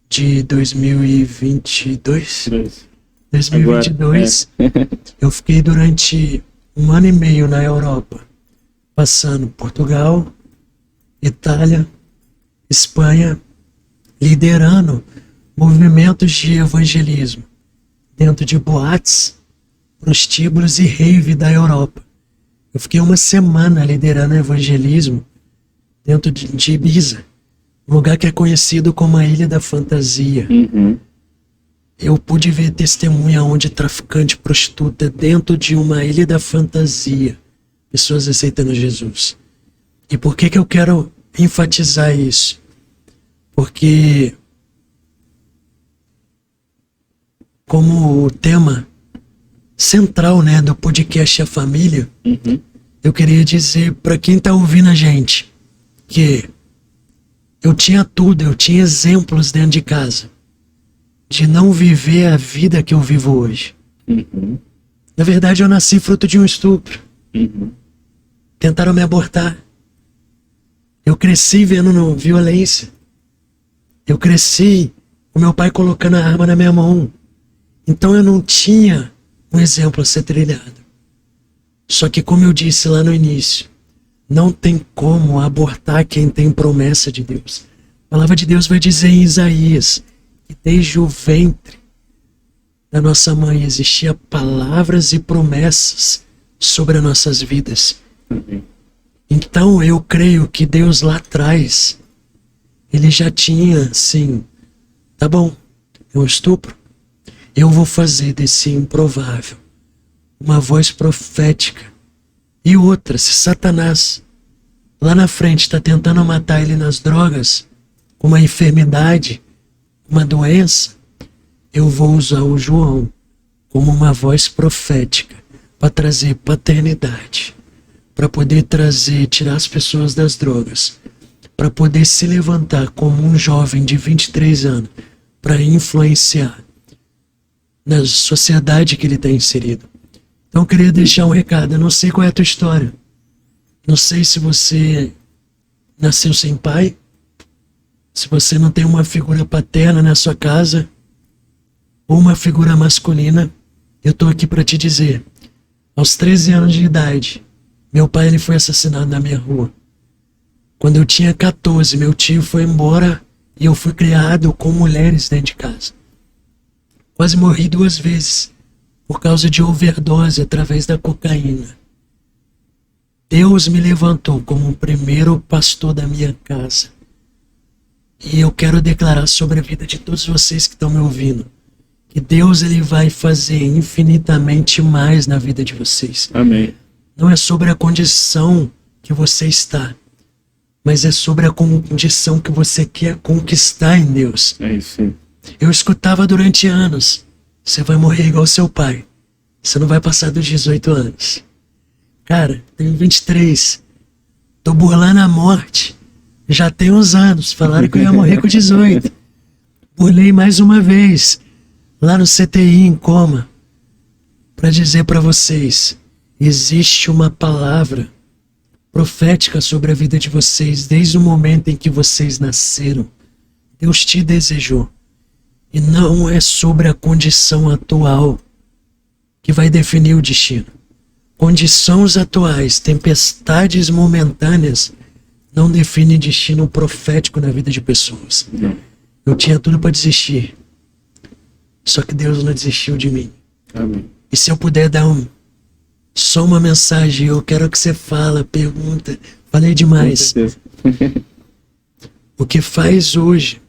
de 2022. 2022. Eu fiquei durante 1 ano e meio na Europa, passando Portugal, Itália, Espanha, liderando movimentos de evangelismo dentro de boates, prostíbulos e rave da Europa. Eu fiquei 1 semana liderando evangelismo dentro de Ibiza, um lugar que é conhecido como a Ilha da Fantasia. Eu pude ver testemunha onde traficante, prostituta, dentro de uma ilha da fantasia, pessoas aceitando Jesus. E por que eu quero enfatizar isso? Porque, como o tema central, né, do podcast A Família, eu queria dizer para quem está ouvindo a gente que eu tinha tudo, eu tinha exemplos dentro de casa de não viver a vida que eu vivo hoje. Na verdade, eu nasci fruto de um estupro. Tentaram me abortar. Eu cresci vendo violência. Eu cresci com meu pai colocando a arma na minha mão. Então eu não tinha um exemplo a ser trilhado. Só que, como eu disse lá no início, não tem como abortar quem tem promessa de Deus. A palavra de Deus vai dizer em Isaías que desde o ventre da nossa mãe existiam palavras e promessas sobre as nossas vidas. Então eu creio que Deus lá atrás, ele já tinha, sim, tá bom, é um estupro, eu vou fazer desse improvável uma voz profética. E outra, se Satanás lá na frente está tentando matar ele nas drogas, com uma enfermidade, uma doença, eu vou usar o João como uma voz profética para trazer paternidade, para poder tirar as pessoas das drogas, para poder se levantar como um jovem de 23 anos, para influenciar na sociedade que ele está inserido. Então eu queria deixar um recado. Eu não sei qual é a tua história, não sei se você nasceu sem pai, Se você não tem uma figura paterna na sua casa, ou uma figura masculina, eu tô aqui para te dizer. Aos 13 anos de idade, meu pai ele foi assassinado na minha rua. Quando eu tinha 14, meu tio foi embora e eu fui criado com mulheres dentro de casa. Quase morri 2 vezes por causa de overdose através da cocaína. Deus me levantou como o primeiro pastor da minha casa. E eu quero declarar sobre a vida de todos vocês que estão me ouvindo, que Deus ele vai fazer infinitamente mais na vida de vocês. Amém. Não é sobre a condição que você está, mas é sobre a condição que você quer conquistar em Deus. É isso aí. Eu escutava durante anos, você vai morrer igual seu pai, você não vai passar dos 18 anos. Cara, tenho 23, tô burlando a morte, já tem uns anos, falaram que eu ia morrer com 18. Burlei mais uma vez, lá no CTI em coma, para dizer para vocês, existe uma palavra profética sobre a vida de vocês desde o momento em que vocês nasceram. Deus te desejou. E não é sobre a condição atual que vai definir o destino. Condições atuais, tempestades momentâneas, não definem destino profético na vida de pessoas. Não. Eu tinha tudo para desistir. Só que Deus não desistiu de mim. Amém. E se eu puder dar só uma mensagem, eu quero que você fala, pergunta. Falei demais. Com certeza. O que faz hoje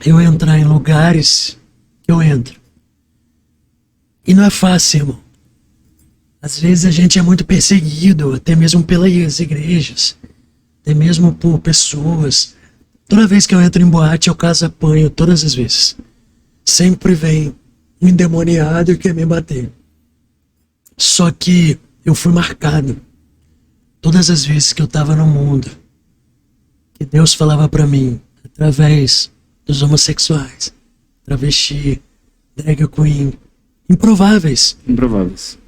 eu entrar em lugares que eu entro. E não é fácil, irmão. Às vezes a gente é muito perseguido, até mesmo pelas igrejas, até mesmo por pessoas. Toda vez que eu entro em boate, eu caso apanho, todas as vezes. Sempre vem um endemoniado e quer me bater. Só que eu fui marcado. Todas as vezes que eu estava no mundo, que Deus falava para mim, através dos homossexuais, travesti, drag queen, improváveis,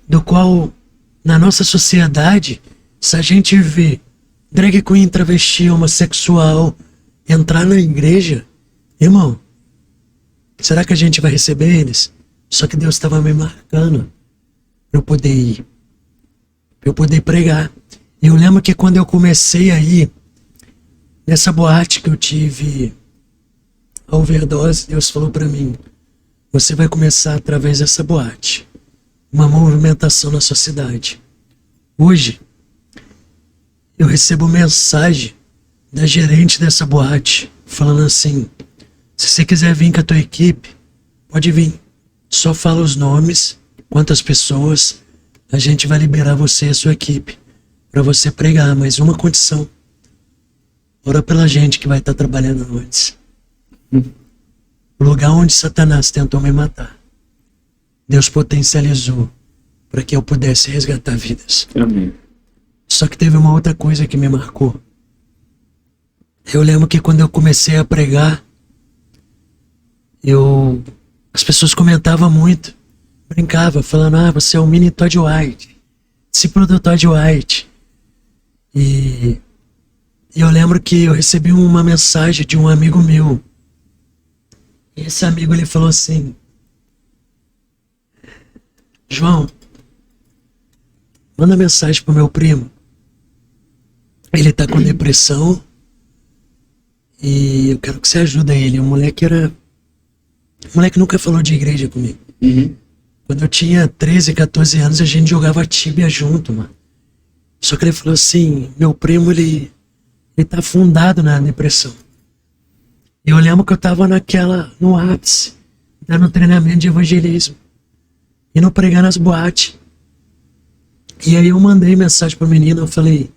do qual, na nossa sociedade, se a gente vê drag queen, travesti, homossexual entrar na igreja, irmão, será que a gente vai receber eles? Só que Deus estava me marcando para eu poder ir, para eu poder pregar. E eu lembro que quando eu comecei a ir nessa boate que eu tive a overdose, Deus falou para mim, você vai começar através dessa boate uma movimentação na sua cidade. Hoje eu recebo mensagem da gerente dessa boate falando assim, se você quiser vir com a tua equipe, pode vir, só fala os nomes, quantas pessoas, a gente vai liberar você e a sua equipe para você pregar, mas uma condição, ora pela gente que vai estar trabalhando antes. O lugar onde Satanás tentou me matar, Deus potencializou para que eu pudesse resgatar vidas. Amém. Só que teve uma outra coisa que me marcou. Eu lembro que quando eu comecei a pregar, as pessoas comentavam muito, brincavam, falando, você é o mini Todd White, discípulo do Todd White. E eu lembro que eu recebi uma mensagem de um amigo meu. E esse amigo ele falou assim, João, manda mensagem pro meu primo. Ele tá com depressão e eu quero que você ajude ele. O moleque nunca falou de igreja comigo. Uhum. Quando eu tinha 13, 14 anos, a gente jogava tíbia junto, mano. Só que ele falou assim, meu primo, ele tá afundado na depressão. E eu lembro que eu tava no ápice, dando treinamento de evangelismo, indo pregar nas boates. E aí eu mandei mensagem pro menino, eu falei,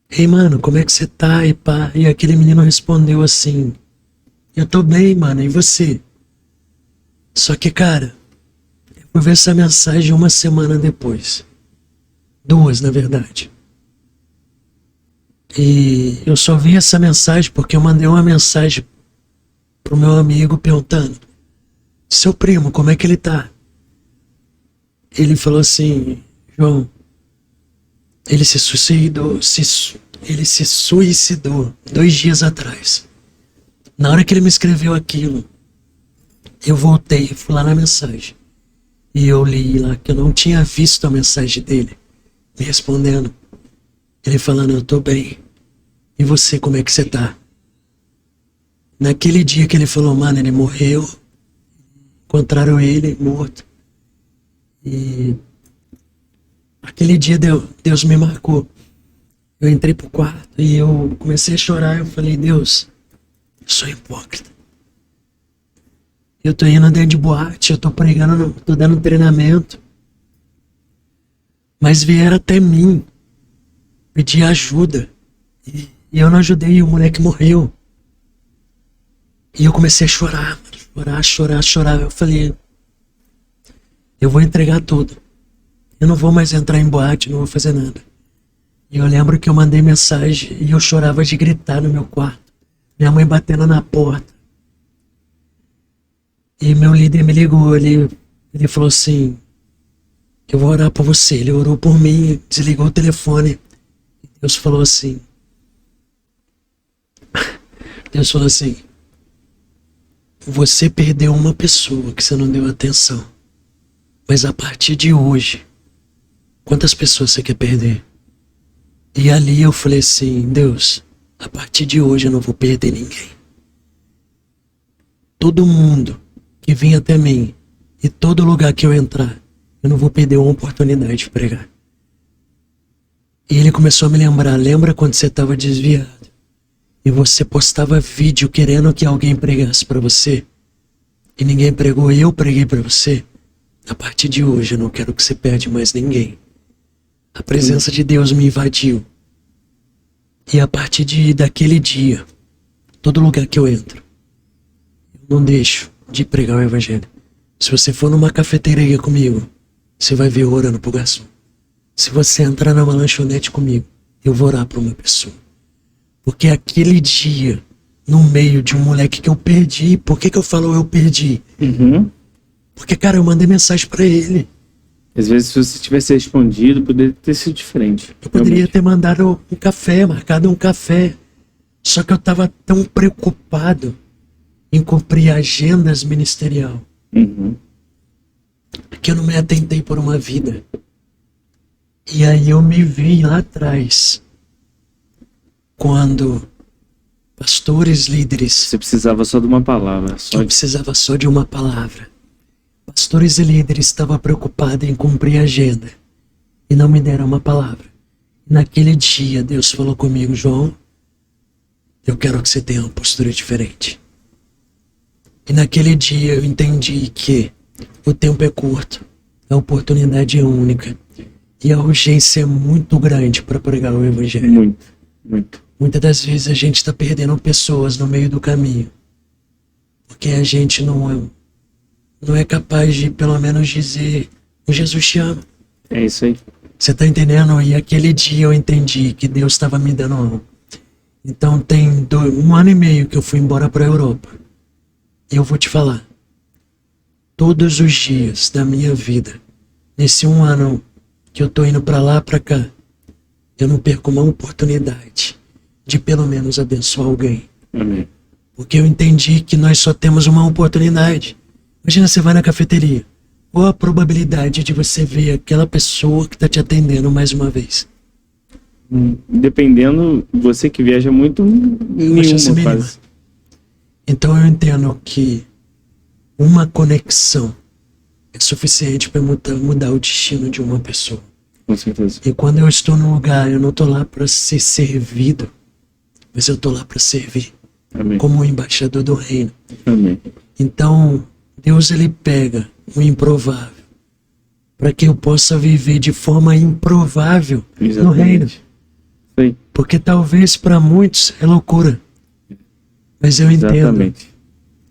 ei mano, como é que você tá? E pá. E aquele menino respondeu assim, eu tô bem, mano, e você? Só que, cara, eu fui ver essa mensagem uma semana depois. 2, na verdade. E eu só vi essa mensagem porque eu mandei uma mensagem pro meu amigo perguntando, seu primo, como é que ele tá? Ele falou assim, João, ele se suicidou 2 dias atrás. Na hora que ele me escreveu aquilo, eu voltei, fui lá na mensagem. E eu li lá que eu não tinha visto a mensagem dele me respondendo. Ele falando, eu tô bem. E você, como é que você tá? Naquele dia que ele falou, mano, ele morreu. Encontraram ele morto. E aquele dia Deus me marcou. Eu entrei pro quarto e eu comecei a chorar. Eu falei, Deus, eu sou hipócrita. Eu tô indo dentro de boate, eu tô pregando, tô dando treinamento. Mas vieram até mim pedir ajuda. E eu não ajudei, e o moleque morreu. E eu comecei a chorar, chorar. Eu falei, eu vou entregar tudo. Eu não vou mais entrar em boate, não vou fazer nada. E eu lembro que eu mandei mensagem e eu chorava de gritar no meu quarto. Minha mãe batendo na porta. E meu líder me ligou, ele falou assim, eu vou orar por você. Ele orou por mim, desligou o telefone. Deus falou assim, você perdeu uma pessoa que você não deu atenção. Mas a partir de hoje, quantas pessoas você quer perder? E ali eu falei assim, Deus, a partir de hoje eu não vou perder ninguém. Todo mundo que vem até mim e todo lugar que eu entrar, eu não vou perder uma oportunidade de pregar. E ele começou a me lembrar, lembra quando você estava desviado e você postava vídeo querendo que alguém pregasse para você e ninguém pregou e eu preguei para você? A partir de hoje eu não quero que você perde mais ninguém. A presença de Deus me invadiu. E a partir daquele dia, todo lugar que eu entro, eu não deixo de pregar o evangelho. Se você for numa cafeteria comigo, você vai ver eu orando pro garçom. Se você entrar numa lanchonete comigo, eu vou orar pra uma pessoa. Porque aquele dia, no meio de um moleque que eu perdi, por que eu falo eu perdi? Porque, cara, eu mandei mensagem pra ele. Às vezes, se você tivesse respondido, poderia ter sido diferente. Eu poderia ter mandado um café, marcado um café. Só que eu tava tão preocupado em cumprir agendas ministerial que eu não me atentei por uma vida. E aí eu me vi lá atrás, quando pastores, líderes... Você precisava só de uma palavra. Eu precisava só de uma palavra. Pastores e líderes estavam preocupados em cumprir a agenda e não me deram uma palavra. E naquele dia Deus falou comigo, João, eu quero que você tenha uma postura diferente. E naquele dia eu entendi que o tempo é curto, a oportunidade é única e a urgência é muito grande para pregar o evangelho. Muito. Muitas das vezes a gente está perdendo pessoas no meio do caminho porque a gente não é capaz de pelo menos dizer o Jesus te ama. É isso aí. Você tá entendendo? E aquele dia eu entendi que Deus estava me dando algo. Então tem 1 ano e meio que eu fui embora para a Europa. E eu vou te falar, todos os dias da minha vida, nesse 1 ano que eu tô indo para lá, para cá, eu não perco uma oportunidade de pelo menos abençoar alguém. Amém. Porque eu entendi que nós só temos uma oportunidade. Imagina, você vai na cafeteria. Qual a probabilidade de você ver aquela pessoa que está te atendendo mais uma vez? Dependendo, você que viaja muito, nenhuma quase. Então eu entendo que uma conexão é suficiente para mudar o destino de uma pessoa. Com certeza. E quando eu estou num lugar, eu não estou lá para ser servido, mas eu estou lá para servir. Amém. Como um embaixador do reino. Amém. Então, Deus ele pega o improvável para que eu possa viver de forma improvável no reino. Sim. Porque talvez para muitos é loucura. Mas eu entendo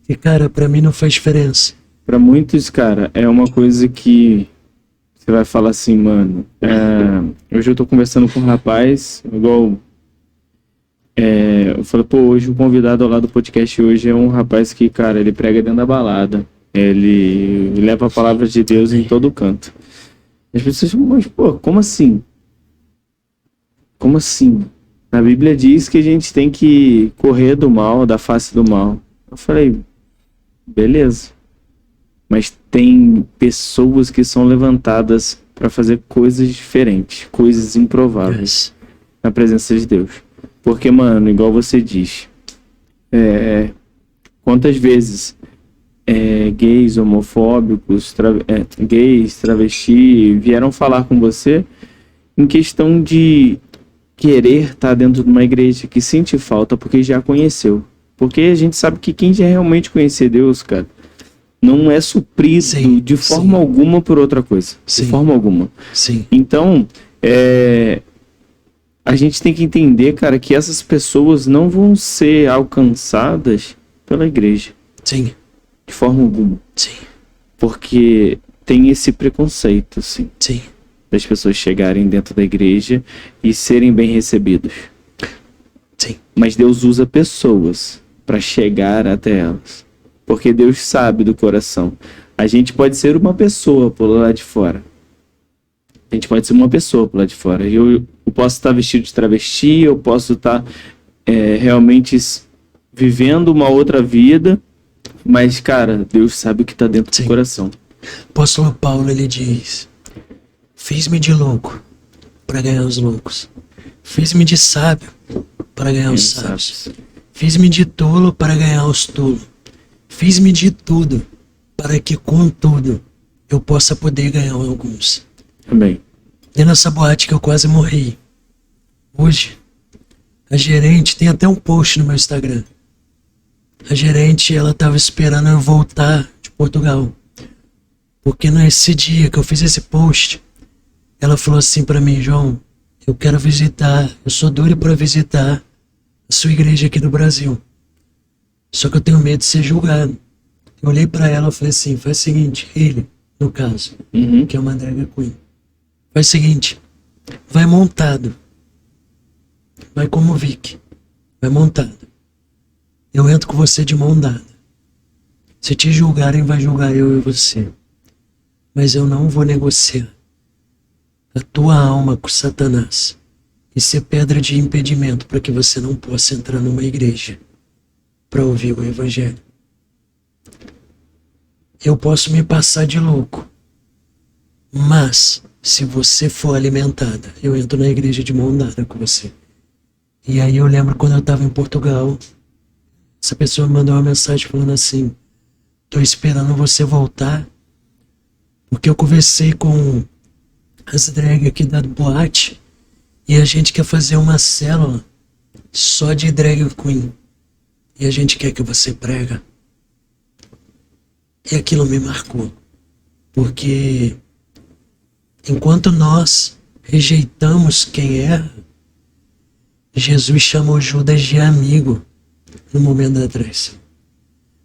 que, cara, para mim não faz diferença. Para muitos, cara, é uma coisa que você vai falar assim, mano. Hoje eu tô conversando com um rapaz, igual. Eu falei, pô, hoje o convidado ao lado do podcast hoje é um rapaz que, cara, ele prega dentro da balada. Ele leva a palavra de Deus em todo canto. As pessoas falam, mas, pô, como assim? Como assim? Na Bíblia diz que a gente tem que correr do mal, da face do mal. Eu falei, beleza. Mas tem pessoas que são levantadas para fazer coisas diferentes, coisas improváveis na presença de Deus. Porque, mano, igual você diz, quantas vezes gays, homofóbicos, gays, travesti, vieram falar com você em questão de querer estar dentro de uma igreja, que sente falta porque já conheceu. Porque a gente sabe que quem já realmente conhecer Deus, cara, não é suprido de forma alguma por outra coisa. De forma alguma. Sim. Então, a gente tem que entender, cara, que essas pessoas não vão ser alcançadas pela igreja. Sim. De forma alguma. Sim. Porque tem esse preconceito, assim. Sim. Das pessoas chegarem dentro da igreja e serem bem recebidos. Sim. Mas Deus usa pessoas para chegar até elas. Porque Deus sabe do coração. A gente pode ser uma pessoa por lá de fora. A gente pode ser uma pessoa por lá de fora. Eu posso estar vestido de travesti, eu posso estar realmente vivendo uma outra vida. Mas, cara, Deus sabe o que está dentro do coração. O apóstolo Paulo, ele diz: fiz-me de louco para ganhar os loucos. Fiz-me de sábio para ganhar os sábios. Fiz-me de tolo para ganhar os tolos. Fiz-me de tudo para que com tudo eu possa poder ganhar alguns. Amém. E nessa boate que eu quase morri, hoje, a gerente, tem até um post no meu Instagram. A gerente, ela estava esperando eu voltar de Portugal. Porque nesse dia que eu fiz esse post, ela falou assim para mim: João, eu quero visitar, eu sou doido para visitar a sua igreja aqui do Brasil. Só que eu tenho medo de ser julgado. Eu olhei para ela e falei assim: faz o seguinte, ele, no caso, que é uma drag queen, faz o seguinte, vai montado. Vai como Vic, vai montado. Eu entro com você de mão dada. Se te julgarem, vai julgar eu e você. Mas eu não vou negociar a tua alma com Satanás e ser pedra de impedimento para que você não possa entrar numa igreja para ouvir o evangelho. Eu posso me passar de louco, mas se você for alimentada, eu entro na igreja de mão dada com você. E aí eu lembro quando eu estava em Portugal, essa pessoa me mandou uma mensagem falando assim: tô esperando você voltar, porque eu conversei com as drag aqui da boate e a gente quer fazer uma célula só de drag queen. E a gente quer que você prega. E aquilo me marcou. Porque enquanto nós rejeitamos quem erra, Jesus chamou Judas de amigo no momento da traição.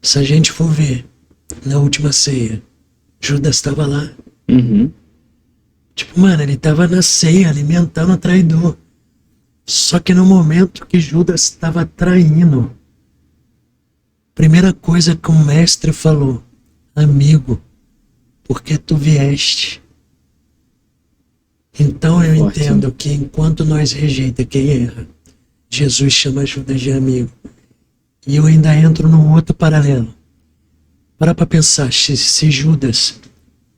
Se a gente for ver na última ceia, Judas estava lá. Tipo, mano, ele estava na ceia alimentando o traidor. Só que no momento que Judas estava traindo, primeira coisa que o mestre falou: amigo, porque tu vieste. Então eu entendo que enquanto nós rejeita quem erra, Jesus chama Judas de amigo. E eu ainda entro num outro paralelo. Para pensar, se Judas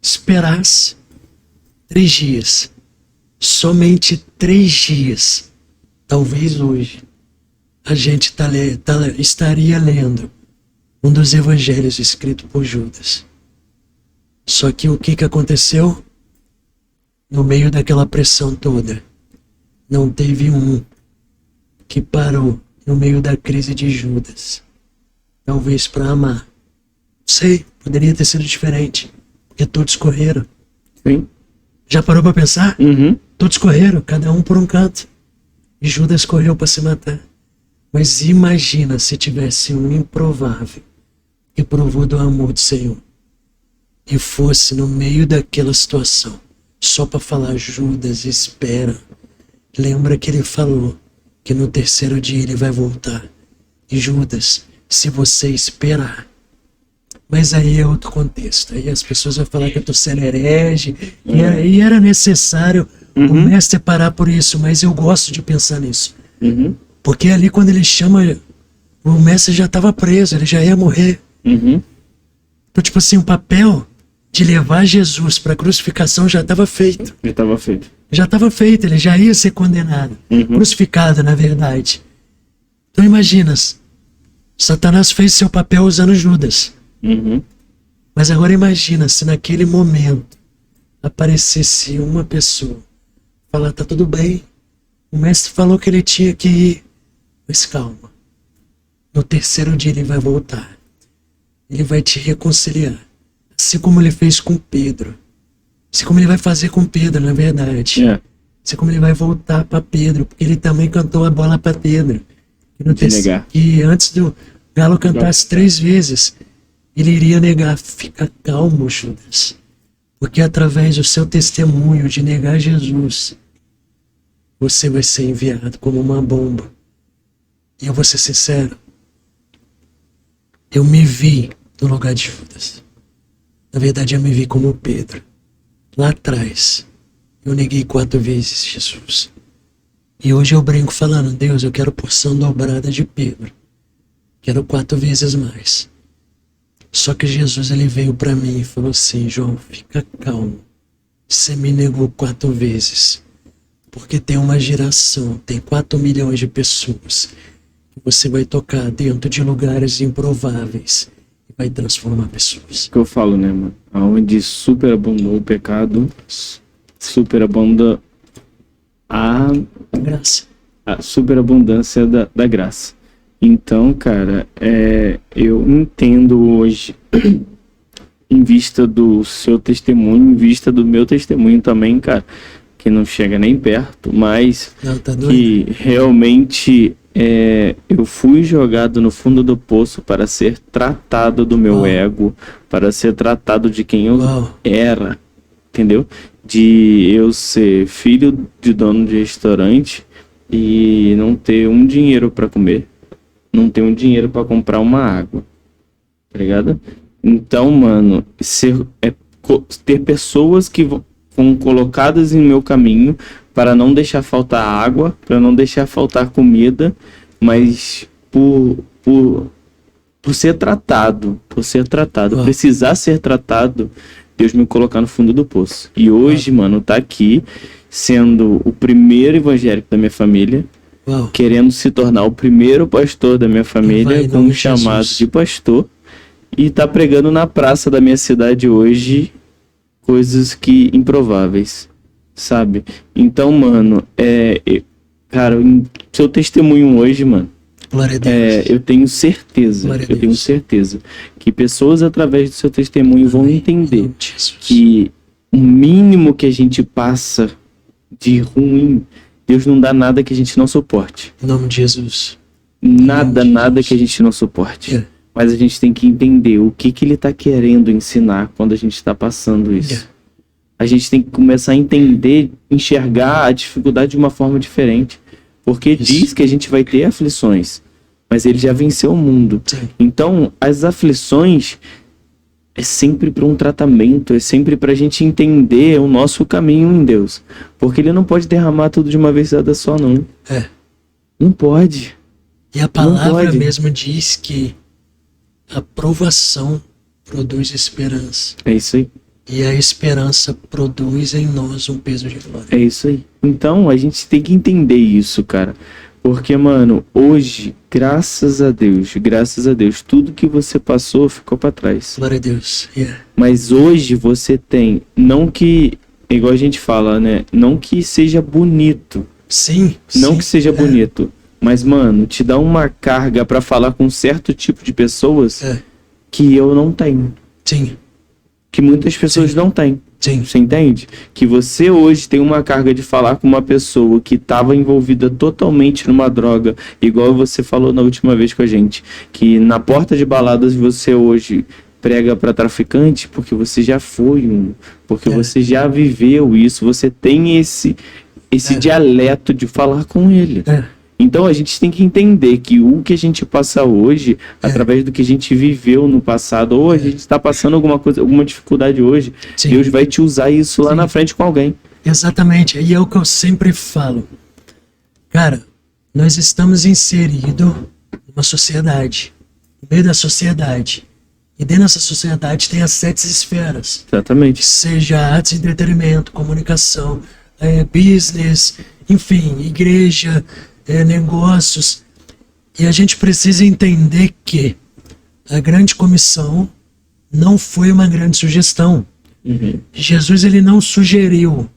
esperasse 3 dias, somente 3 dias, talvez hoje a gente estaria lendo um dos evangelhos escrito por Judas. Só que o que aconteceu? No meio daquela pressão toda, não teve um que parou no meio da crise de Judas. Talvez para amar. Sei, poderia ter sido diferente, porque todos correram. Sim. Já parou para pensar? Todos correram, cada um por um canto. E Judas correu para se matar. Mas imagina se tivesse um improvável que provou do amor do Senhor e fosse no meio daquela situação só para falar: Judas, espera. Lembra que ele falou que no 3º dia ele vai voltar. E Judas, se você esperar. Mas aí é outro contexto. Aí as pessoas vão falar que eu tô sendo herege. E aí era necessário o mestre parar por isso. Mas eu gosto de pensar nisso. Uhum. Porque ali quando ele chama, o mestre já estava preso, ele já ia morrer. Uhum. Então, tipo assim, o papel de levar Jesus para a crucificação já estava feito. Já estava feito. Já estava feito, ele já ia ser condenado. Uhum. Crucificado, na verdade. Então imagina, Satanás fez seu papel usando Judas. Uhum. Mas agora imagina se naquele momento aparecesse uma pessoa, falar, tá tudo bem, o mestre falou que ele tinha que ir, mas calma, no terceiro dia ele vai voltar, ele vai te reconciliar, assim como ele fez com Pedro, assim como ele vai fazer com Pedro, na verdade, assim como ele vai voltar para Pedro, porque ele também cantou a bola para Pedro, que antes do galo cantasse 3 vezes, ele iria negar. Fica calmo, Judas, porque através do seu testemunho de negar Jesus, você vai ser enviado como uma bomba. E eu vou ser sincero, eu me vi no lugar de Judas. Na verdade, eu me vi como Pedro. Lá atrás, eu neguei 4 vezes Jesus. E hoje eu brinco falando, Deus, eu quero porção dobrada de Pedro. Quero 4 vezes mais. Só que Jesus, ele veio para mim e falou assim, João, fica calmo. Você me negou 4 vezes. Porque tem uma geração, tem 4 milhões de pessoas que você vai tocar dentro de lugares improváveis e vai transformar pessoas. Que eu falo, né, mano? Aonde superabundou o pecado, superabunda a graça. A superabundância da graça. Então, cara, eu entendo hoje, em vista do seu testemunho, em vista do meu testemunho também, cara, que não chega nem perto, mas não, tá que realmente eu fui jogado no fundo do poço para ser tratado do meu ego, para ser tratado de quem eu era, entendeu? De eu ser filho de dono de restaurante e não ter um dinheiro para comer, não ter um dinheiro para comprar uma água, tá ligado? Então, mano, ter pessoas que vão colocadas em meu caminho para não deixar faltar água, para não deixar faltar comida, mas por ser tratado, precisar ser tratado, Deus me colocar no fundo do poço. E hoje, mano, tá aqui sendo o primeiro evangélico da minha família, querendo se tornar o primeiro pastor da minha família, com um chamado de pastor, e tá pregando na praça da minha cidade hoje coisas que improváveis, sabe? Então, mano, cara, seu testemunho hoje, mano, glória a Deus. Eu tenho certeza, que pessoas através do seu testemunho vão entender que o mínimo que a gente passa de ruim, Deus não dá nada que a gente não suporte. Em nome de Jesus. Nada que a gente não suporte. Mas a gente tem que entender o que Ele está querendo ensinar quando a gente está passando isso. A gente tem que começar a entender, enxergar a dificuldade de uma forma diferente. Porque diz que a gente vai ter aflições, mas Ele já venceu o mundo. Sim. Então, as aflições é sempre para um tratamento, é sempre para a gente entender o nosso caminho em Deus. Porque Ele não pode derramar tudo de uma vez só, não. Não pode. E a palavra mesmo diz que a provação produz esperança. É isso aí. E a esperança produz em nós um peso de glória. É isso aí. Então, a gente tem que entender isso, cara. Porque, mano, hoje, graças a Deus, tudo que você passou ficou pra trás. Glória a Deus. Mas hoje você tem, não que, igual a gente fala, né? Não que seja bonito. Sim. Não que seja bonito. Mas, mano, te dá uma carga pra falar com um certo tipo de pessoas que eu não tenho. Sim. Que muitas pessoas não têm. Sim. Você entende? Que você hoje tem uma carga de falar com uma pessoa que estava envolvida totalmente numa droga, igual você falou na última vez com a gente, que na porta de baladas você hoje prega para traficante porque você já foi porque você já viveu isso, você tem esse dialeto de falar com ele. Então a gente tem que entender que o que a gente passa hoje, através do que a gente viveu no passado, ou a gente está passando alguma coisa, alguma dificuldade hoje, Deus vai te usar isso lá na frente com alguém. Exatamente, e é o que eu sempre falo. Cara, Nós estamos inseridos numa sociedade, no meio da sociedade. E dentro dessa sociedade tem as 7 esferas. Exatamente. Seja artes e entretenimento, comunicação, business, enfim, igreja, negócios. E a gente precisa entender que a grande comissão não foi uma grande sugestão. Jesus, ele não sugeriu,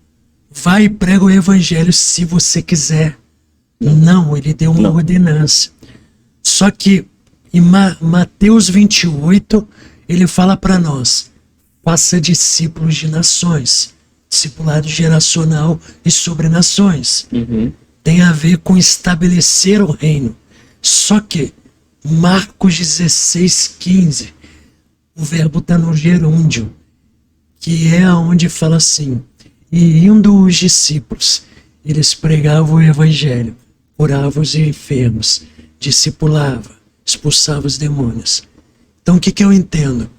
vai e prega o evangelho se você quiser. Não, ele deu uma ordenança. Só que em Mateus 28, ele fala para nós, faça discípulos de nações, discipulado geracional e sobre nações. Tem a ver com estabelecer o reino. Só que Marcos 16:15, o verbo está no gerúndio, que é onde fala assim, e indo os discípulos, eles pregavam o evangelho, curavam os enfermos, discipulavam, expulsavam os demônios. Então o que eu entendo?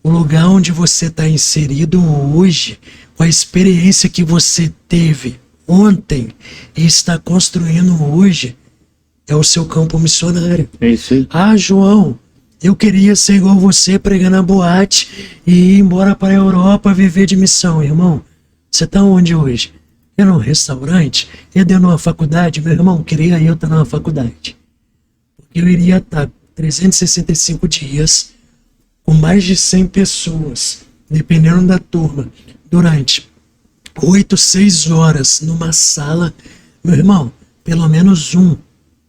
O lugar onde você está inserido hoje, com a experiência que você teve ontem e está construindo hoje, é o seu campo missionário. É isso aí. Ah, João, eu queria ser igual você, pregar na boate e ir embora para a Europa viver de missão. Irmão, você está onde hoje? É num restaurante? É dentro de uma faculdade? Meu irmão, queria eu estar numa faculdade. Porque eu iria estar 365 dias com mais de 100 pessoas, dependendo da turma, durante 8, 6 horas numa sala. Meu irmão, pelo menos um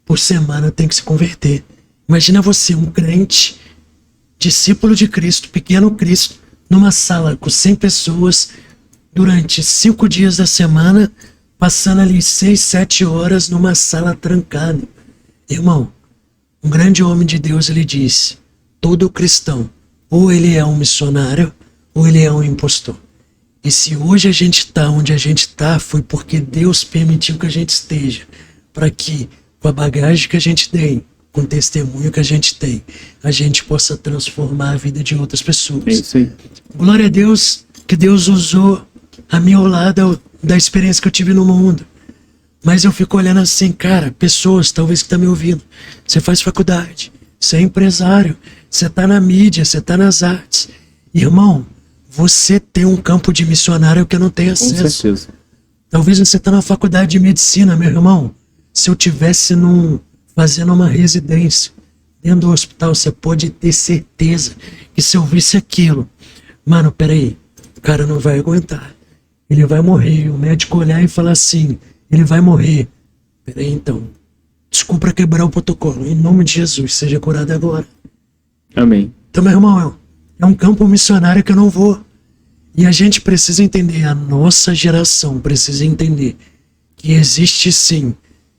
por semana tem que se converter. Imagina você, um crente, discípulo de Cristo, pequeno Cristo, numa sala com 100 pessoas, durante 5 dias da semana, passando ali 6, 7 horas numa sala trancada. Irmão, um grande homem de Deus, ele disse, todo cristão, ou ele é um missionário, ou ele é um impostor. E se hoje a gente está onde a gente está, foi porque Deus permitiu que a gente esteja, para que, com a bagagem que a gente tem, com o testemunho que a gente tem, a gente possa transformar a vida de outras pessoas. Sim. Glória a Deus que Deus usou a mim ao lado da experiência que eu tive no mundo. Mas eu fico olhando assim, cara, pessoas, talvez que estão me ouvindo, você faz faculdade, você é empresário, você está na mídia, você está nas artes. Irmão, você tem um campo de missionário que eu não tenho acesso. Com certeza. Talvez você está na faculdade de medicina, meu irmão. Se eu tivesse fazendo uma residência dentro do hospital, você pode ter certeza que se eu visse aquilo, mano, peraí, o cara não vai aguentar. Ele vai morrer. O médico olhar e falar assim, ele vai morrer. Peraí então, desculpa quebrar o protocolo. Em nome de Jesus, seja curado agora. Amém. Então, meu irmão, é um campo missionário que eu não vou. E a gente precisa entender, a nossa geração precisa entender que existe sim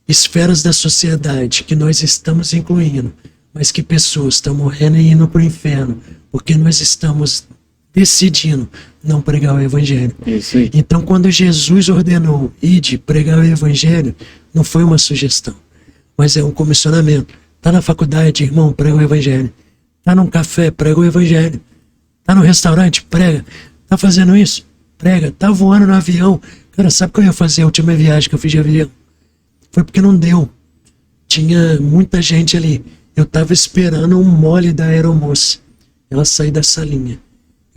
esferas da sociedade que nós estamos incluindo, mas que pessoas estão morrendo e indo para o inferno, porque nós estamos decidindo não pregar o evangelho. Isso aí. Então, quando Jesus ordenou ide pregar o evangelho, não foi uma sugestão, mas é um comissionamento. Tá na faculdade, irmão, prega o evangelho. Tá num café, prega o evangelho. Tá no restaurante, prega. Tá fazendo isso? Prega. Tá voando no avião. Cara, sabe o que eu ia fazer a última viagem que eu fiz de avião? Foi porque não deu. Tinha muita gente ali. Eu tava esperando um mole da aeromoça. Ela sair da salinha.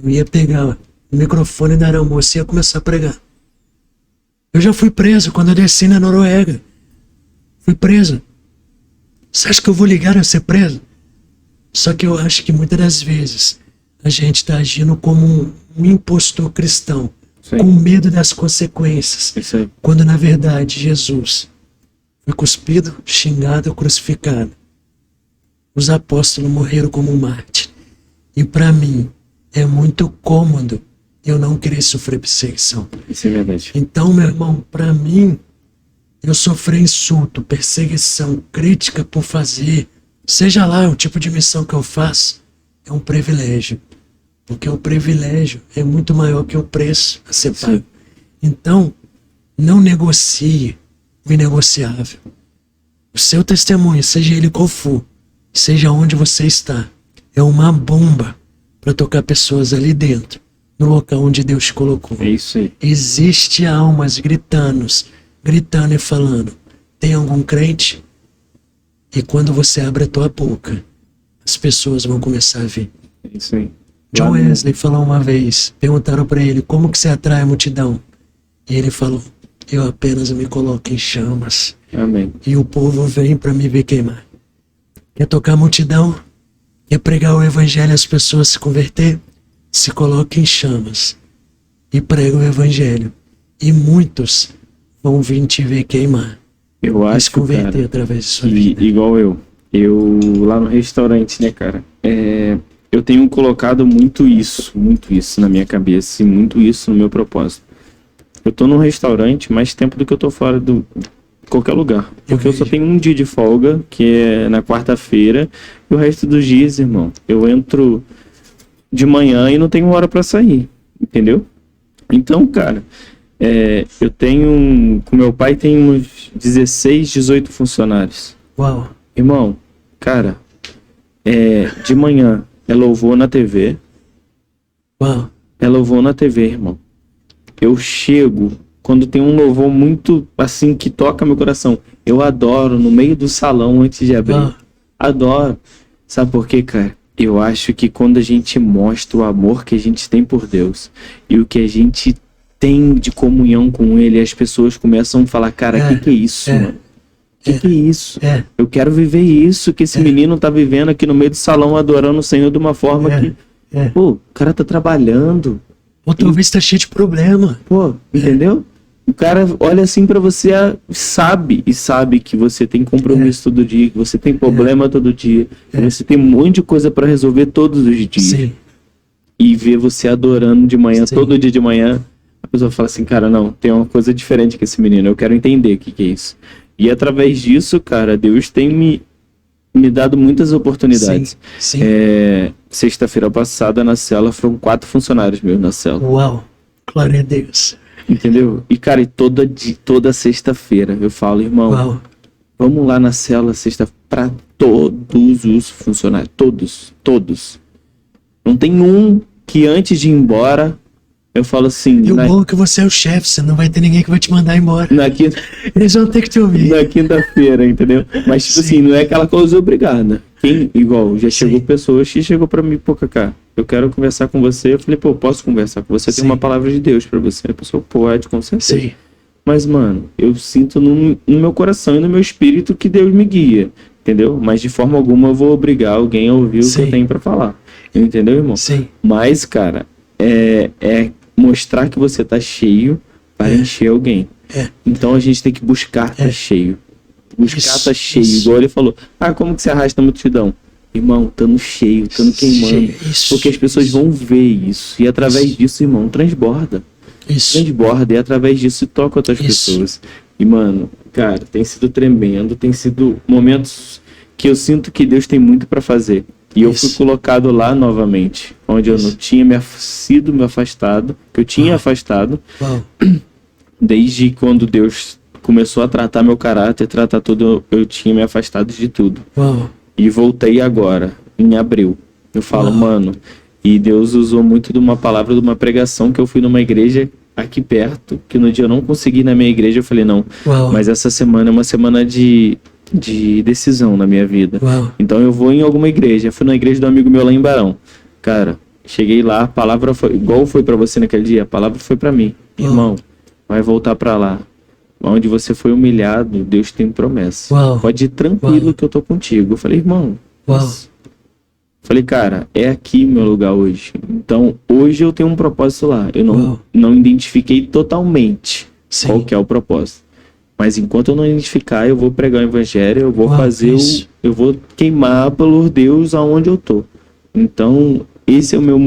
Eu ia pegar o microfone da aeromoça e ia começar a pregar. Eu já fui preso quando eu desci na Noruega. Fui preso. Você acha que eu vou ligar a ser preso? Só que eu acho que muitas das vezes a gente está agindo como um impostor cristão, com medo das consequências, quando na verdade Jesus foi cuspido, xingado, crucificado. Os apóstolos morreram como um mártir. E para mim é muito cômodo eu não querer sofrer perseguição. Isso é verdade. Então, meu irmão, para mim, eu sofrer insulto, perseguição, crítica por fazer, seja lá o tipo de missão que eu faço, é um privilégio. Porque o privilégio é muito maior que o preço a ser pago. Então, não negocie o inegociável. O seu testemunho, seja ele qual for, seja onde você está, é uma bomba para tocar pessoas ali dentro, no local onde Deus te colocou. É isso aí. Existe almas gritando e falando, tem algum crente? E quando você abre a tua boca, as pessoas vão começar a ver. É isso aí. John Lá no- Wesley falou uma vez, perguntaram para ele, como que você atrai a multidão? E ele falou, eu apenas me coloco em chamas Amém. e o povo vem para me ver queimar. Quer tocar a multidão? Quer pregar o evangelho e as pessoas se converter? Se coloca em chamas e prega o evangelho. E muitos vão vir te ver queimar. Eu E se acho, converter cara, através de sua que vida. igual eu lá no restaurante, né, cara, eu tenho colocado muito isso na minha cabeça e muito isso no meu propósito. Eu tô num restaurante mais tempo do que eu tô fora do qualquer lugar, porque eu só vejo. tenho um dia de folga, que é na quarta-feira, e o resto dos dias, irmão, eu entro de manhã e não tenho hora pra sair, entendeu? Então, cara, eu tenho, com meu pai tem uns 16, 18 funcionários. Uau, Irmão, cara, de manhã é louvor na TV, uau, irmão. Eu chego, quando tem um louvor muito, assim, que toca meu coração, eu adoro no meio do salão antes de abrir. uau. Adoro. Sabe por quê, cara? Eu acho que quando a gente mostra o amor que a gente tem por Deus e o que a gente tem de comunhão com Ele, as pessoas começam a falar, cara, que é isso, mano? Que é isso? É, Eu quero viver isso que esse menino tá vivendo aqui no meio do salão, adorando o Senhor de uma forma que, pô, o cara tá trabalhando, ou talvez tá cheio de problema. pô, entendeu? O cara olha assim pra você, sabe que você tem compromisso todo dia, que você tem problema todo dia, que você tem um monte de coisa pra resolver todos os dias. Sim, E ver você adorando de manhã, Sim. todo dia de manhã, a pessoa fala assim, cara, não, tem uma coisa diferente com esse menino, eu quero entender o que é isso. E através disso, cara, Deus tem me dado muitas oportunidades. sim. Sexta-feira passada na cela foram 4 funcionários meus na cela. Uau, glória a Deus. Entendeu? E, cara, toda sexta-feira eu falo, irmão, Uau, vamos lá na cela sexta pra todos os funcionários. Todos. Não tem um que antes de ir embora, eu falo assim, e o bom é que você é o chefe, você não vai ter ninguém que vai te mandar embora. na quinta, Eles vão ter que te ouvir. na quinta-feira, entendeu? Mas, tipo Sim. assim, não é aquela coisa obrigada. Igual, já chegou Sim. pessoas que chegou pra mim, pô, Cacá, eu quero conversar com você. Eu falei, pô, posso conversar com você? Sim. Tem uma palavra de Deus pra você. A pessoa pode, com certeza. Sim, Mas, mano, eu sinto no meu coração e no meu espírito que Deus me guia, entendeu? Mas de forma alguma eu vou obrigar alguém a ouvir o que Sim. eu tenho pra falar. Entendeu, irmão? sim, Mas, cara, é mostrar que você tá cheio para encher alguém. É. Então a gente tem que buscar tá cheio. Buscar Isso, tá cheio. isso. Igual ele falou, como que você arrasta a multidão? Irmão, estando cheio, estando queimando. Isso, Porque as pessoas isso. vão ver isso. E através Isso. disso, irmão, transborda. isso. Transborda. E através disso toca outras Isso. pessoas. E, mano, cara, tem sido tremendo. Tem sido momentos que eu sinto que Deus tem muito pra fazer. E eu fui Isso. colocado lá novamente. Onde eu não tinha sido me afastado. Que eu tinha afastado. Uau, Desde quando Deus começou a tratar meu caráter, tratar tudo, eu tinha me afastado de tudo. uau, E voltei agora, em abril. Eu falo, Uau. mano, e Deus usou muito de uma palavra, de uma pregação que eu fui numa igreja aqui perto, que no dia eu não consegui ir na minha igreja, eu falei, não, uau, mas essa semana é uma semana de decisão na minha vida. uau, Então eu vou em alguma igreja. Eu fui na igreja do amigo meu lá em Barão. Cara, cheguei lá, a palavra foi, igual foi pra você naquele dia, a palavra foi pra mim. Uau. Irmão, vai voltar pra lá. Onde você foi humilhado, Deus tem promessa. Uau. Pode ir tranquilo Uau. que eu tô contigo. Eu falei, irmão. Uau. mas- Falei, cara, é aqui meu lugar hoje. Então, hoje eu tenho um propósito lá. Eu Uau. não identifiquei totalmente Sim. qual que é o propósito. Mas enquanto eu não identificar, eu vou pregar o evangelho, eu vou Uau, fazer isso. eu vou queimar pelo Deus aonde eu tô. Então, esse é o meu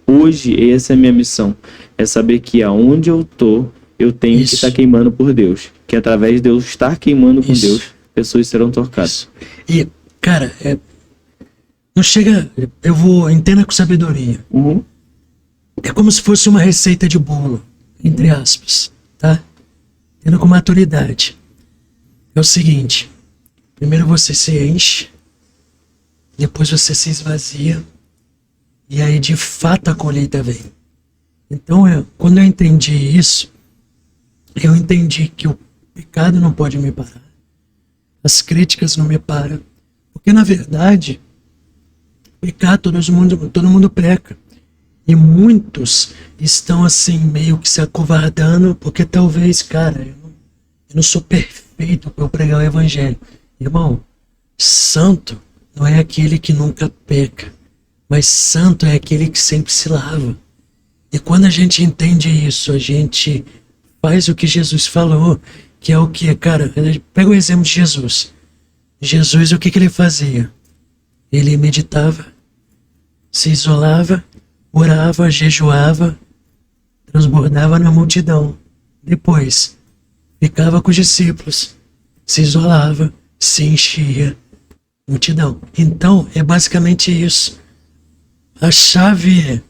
hoje essa é a minha missão, é saber que aonde eu tô, eu tenho Isso. que estar queimando por Deus, que através de eu estar queimando com Isso. Deus, pessoas serão tocadas. Isso. E, cara, não chega. Entenda com sabedoria. Uhum. É como se fosse uma receita de bolo, entre aspas, tá? Entenda com maturidade. É o seguinte: primeiro você se enche, depois você se esvazia, e aí de fato a colheita vem. Então, quando eu entendi isso, eu entendi que o pecado não pode me parar, as críticas não me param. Porque, na verdade, pecar, todo mundo peca. E muitos estão assim, meio que se acovardando, porque talvez, cara, eu não sou perfeito para eu pregar o evangelho. Irmão, santo não é aquele que nunca peca, mas santo é aquele que sempre se lava. E quando a gente entende isso, a gente faz o que Jesus falou, que é o que, cara, pega o exemplo de Jesus. Jesus, o que ele fazia? Ele meditava, se isolava, orava, jejuava, transbordava na multidão. Depois, ficava com os discípulos, se isolava, se enchia, multidão. Então, é basicamente isso. A chave é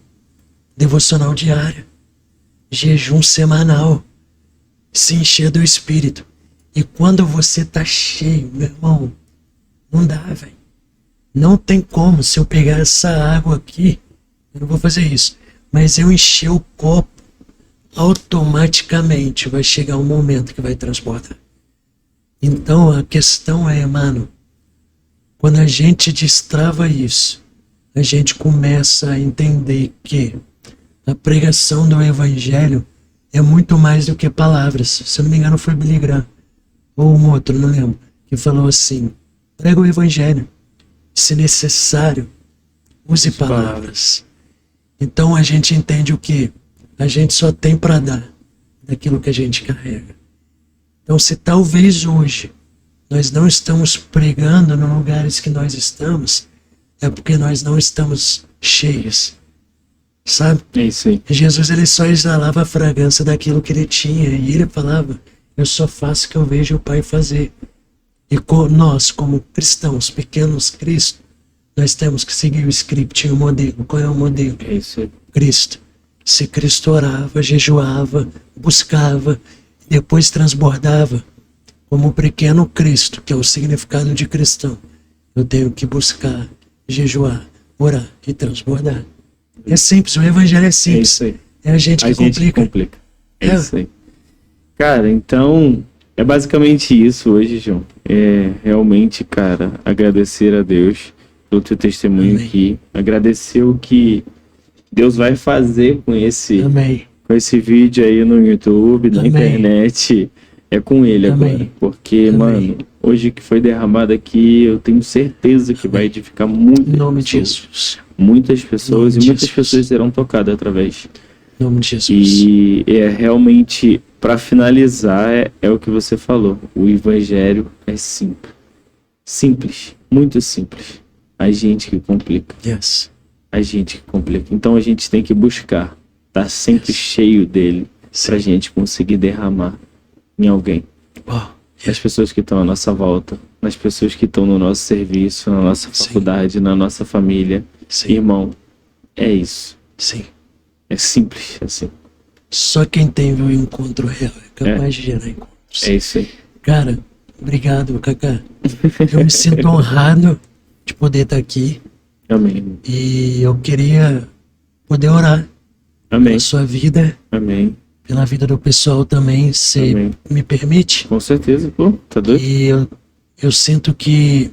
devocional diária, jejum semanal, se encher do Espírito. E quando você tá cheio, meu irmão, não dá, velho. Não tem como, se eu pegar essa água aqui, eu não vou fazer isso, mas eu encher o copo, automaticamente vai chegar um momento que vai transbordar. Então a questão é, mano, quando a gente destrava isso, a gente começa a entender que a pregação do evangelho é muito mais do que palavras. Se eu não me engano foi Billy Graham, ou um outro, não lembro, que falou assim: prega o evangelho, se necessário, use palavras. Então a gente entende o que? A gente só tem para dar daquilo que a gente carrega. Então se talvez hoje nós não estamos pregando nos lugares que nós estamos, é porque nós não estamos cheios. Sabe? É isso aí. Jesus, ele só exalava a fragrância daquilo que ele tinha. E ele falava: eu só faço o que eu vejo o Pai fazer. E nós, como cristãos, pequenos Cristo, nós temos que seguir o script e o modelo. Qual é o modelo? É isso aí. Cristo. Se Cristo orava, jejuava, buscava, depois transbordava, como o pequeno Cristo, que é o significado de cristão, eu tenho que buscar, jejuar, orar e transbordar. É simples, o evangelho é simples. É isso aí. É a gente que complica. É isso aí. Cara, então, é basicamente isso hoje, João. É realmente, cara, agradecer a Deus pelo teu testemunho Amém. aqui. Agradecer o que Deus vai fazer com esse Amém. com esse vídeo aí no YouTube, na Amém. internet. É com ele Amém. agora. Porque, Amém. mano, hoje que foi derramado aqui, eu tenho certeza que vai edificar muitas Em nome de pessoas. Jesus. Muitas pessoas, Em nome e de muitas Jesus. pessoas serão tocadas através. Em nome de Jesus. E é realmente, para finalizar, é o que você falou. O evangelho é simples. Simples. Muito simples. A gente que complica. Yes. A gente que complica. Então a gente tem que buscar estar sempre cheio dele pra gente conseguir derramar em alguém. Uau. Nas pessoas que estão à nossa volta, nas pessoas que estão no nosso serviço, na nossa Sim. faculdade, na nossa família. Sim. Irmão, é isso. Sim. É simples assim. Só quem teve o encontro real é capaz de gerar encontros. É isso aí. Cara, obrigado, Cacá. Eu me sinto honrado de poder estar aqui. Amém. E eu queria poder orar Amém. pela sua vida, Amém. pela vida do pessoal também, se Amém. me permite. Com certeza, pô. Tá doido? E eu sinto que...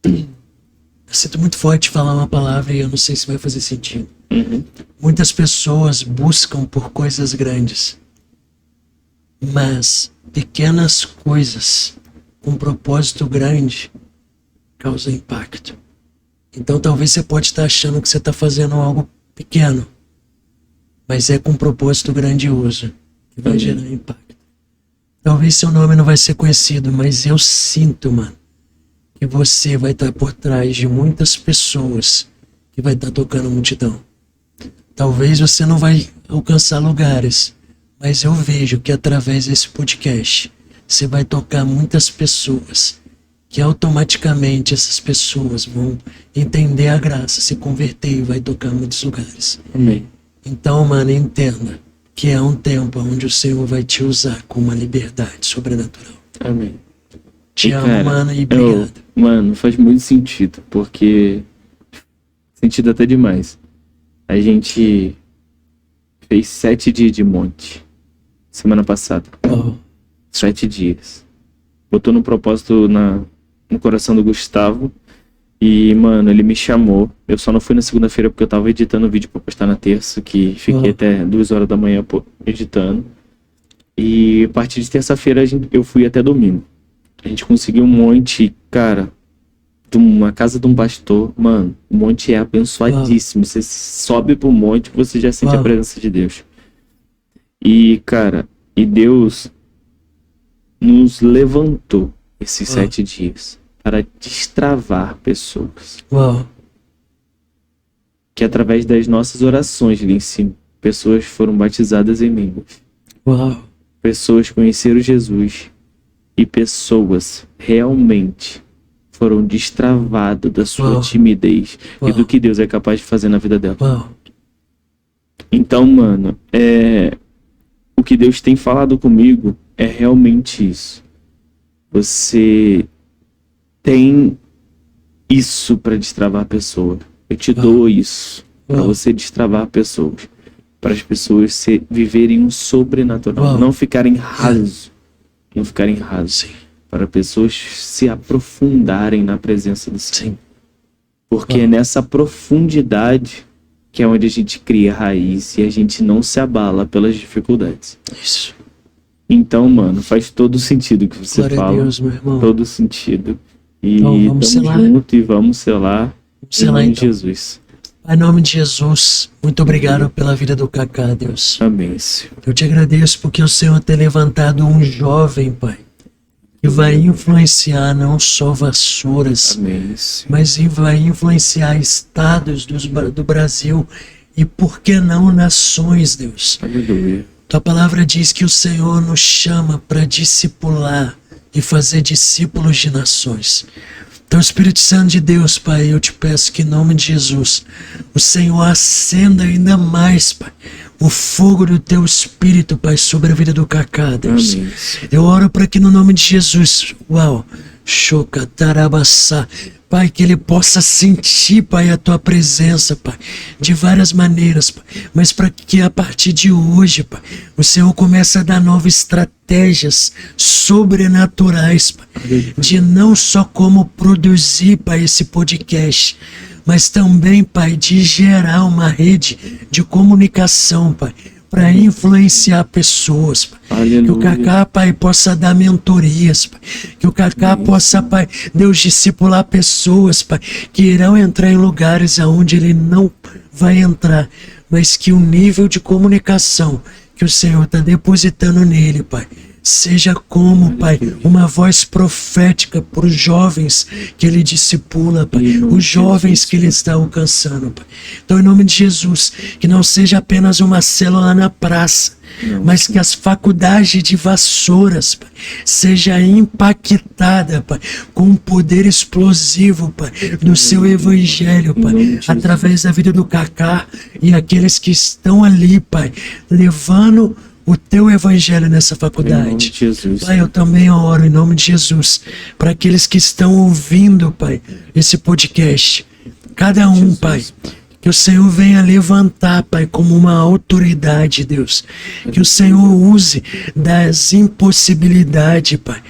Eu sinto muito forte falar uma palavra e eu não sei se vai fazer sentido. Uhum. Muitas pessoas buscam por coisas grandes, mas pequenas coisas com propósito grande causam impacto. Então talvez você pode estar achando que você está fazendo algo pequeno, mas é com propósito grandioso que vai gerar impacto. Talvez seu nome não vai ser conhecido, mas eu sinto, mano, que você vai estar por trás de muitas pessoas que vai estar tocando multidão. Talvez você não vai alcançar lugares, mas eu vejo que através desse podcast você vai tocar muitas pessoas, que automaticamente essas pessoas vão entender a graça, se converter e vai tocar em muitos lugares. Amém. Então, mano, entenda que é um tempo onde o Senhor vai te usar com uma liberdade sobrenatural. Amém. Te E, amo, cara, mano, e obrigado. Mano, faz muito sentido, porque... Sentido até demais. A gente fez 7 dias de monte. Semana passada. Oh, 7 dias. botou no propósito no coração do Gustavo. E, mano, ele me chamou. Eu só não fui na segunda-feira porque eu tava editando o vídeo pra postar na terça, que fiquei até 2 horas da manhã editando. E a partir de terça-feira eu fui até domingo. A gente conseguiu um monte, cara, de uma casa de um pastor. Mano, o monte é abençoadíssimo. Você sobe pro monte, você já sente a presença de Deus. E, cara, e Deus nos levantou esses 7 dias para destravar pessoas. Que através das nossas orações ali em cima, pessoas foram batizadas em línguas. Pessoas conheceram Jesus. E pessoas realmente foram destravadas da sua timidez e do que Deus é capaz de fazer na vida dela. Então, mano, o que Deus tem falado comigo é realmente isso. Você tem isso para destravar a pessoa. Eu te dou isso para você destravar pessoas, para as pessoas viverem um sobrenatural, não ficarem rasos, para pessoas se aprofundarem na presença do Senhor. Porque é nessa profundidade que é onde a gente cria raiz e a gente não se abala pelas dificuldades. Isso. Então, mano, faz todo sentido o que você Glória fala. a Deus, meu irmão. Todo sentido. E Então, vamos junto e vamos selar. Em nome de Jesus. Pai, em nome de Jesus, muito obrigado pela vida do Kaká, Deus. Amém, Senhor. Eu te agradeço porque o Senhor tem levantado um jovem, Pai, que vai influenciar não só Vassouras, Amém, Senhor. mas vai influenciar estados do Brasil e, por que não, nações, Deus. Aleluia. Tua palavra diz que o Senhor nos chama para discipular e fazer discípulos de nações. Então, Espírito Santo de Deus, Pai, eu te peço que em nome de Jesus, o Senhor acenda ainda mais, Pai, o fogo do teu Espírito, Pai, sobre a vida do Kaká, Deus. Amém. Eu oro para que no nome de Jesus, Shokatarabassá, Pai, que ele possa sentir, Pai, a tua presença, Pai, de várias maneiras, Pai, mas para que a partir de hoje, Pai, o Senhor comece a dar novas estratégias sobrenaturais, Pai, de não só como produzir, Pai, esse podcast, mas também, Pai, de gerar uma rede de comunicação, Pai, para influenciar pessoas, Pai. Aleluia. Que o Kaká, Pai, possa dar mentorias, Pai. Que o Kaká possa, Pai, Deus, discipular pessoas, Pai, que irão entrar em lugares aonde ele não vai entrar, mas que o nível de comunicação que o Senhor está depositando nele, Pai, seja como, Pai, uma voz profética para os jovens que ele discipula, Pai, os jovens que ele está alcançando, Pai. Então, em nome de Jesus, que não seja apenas uma célula na praça, mas que as faculdades de Vassouras, Pai, seja impactada, Pai, com um poder explosivo, Pai, do seu evangelho, Pai, através da vida do Kaká e aqueles que estão ali, Pai, levando o teu evangelho nessa faculdade. Em nome de Jesus. Pai, eu também oro em nome de Jesus para aqueles que estão ouvindo, Pai, esse podcast. Cada um, Jesus. Pai, que o Senhor venha levantar, Pai, como uma autoridade, Deus. Que o Senhor use das impossibilidades, Pai.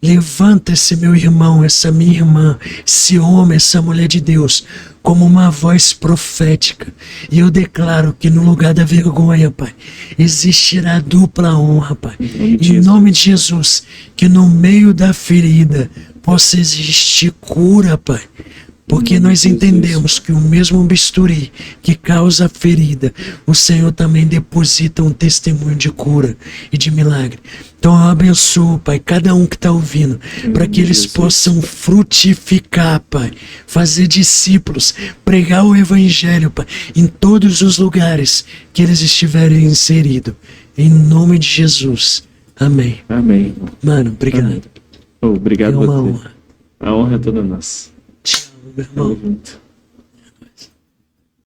Levanta esse meu irmão, essa minha irmã, esse homem, essa mulher de Deus, como uma voz profética. E eu declaro que no lugar da vergonha, Pai, existirá dupla honra, Pai. Em nome de Jesus, que no meio da ferida possa existir cura, Pai. Porque nós entendemos que o mesmo bisturi que causa ferida, o Senhor também deposita um testemunho de cura e de milagre. Então eu abençoo, Pai, cada um que está ouvindo, para que eles possam frutificar, Pai, fazer discípulos, pregar o Evangelho, Pai, em todos os lugares que eles estiverem inseridos. Em nome de Jesus. Amém. Amém. Mano, obrigado. Amém. Obrigado É uma você. honra. A honra é toda nossa. Te amo, meu irmão. Tamo junto.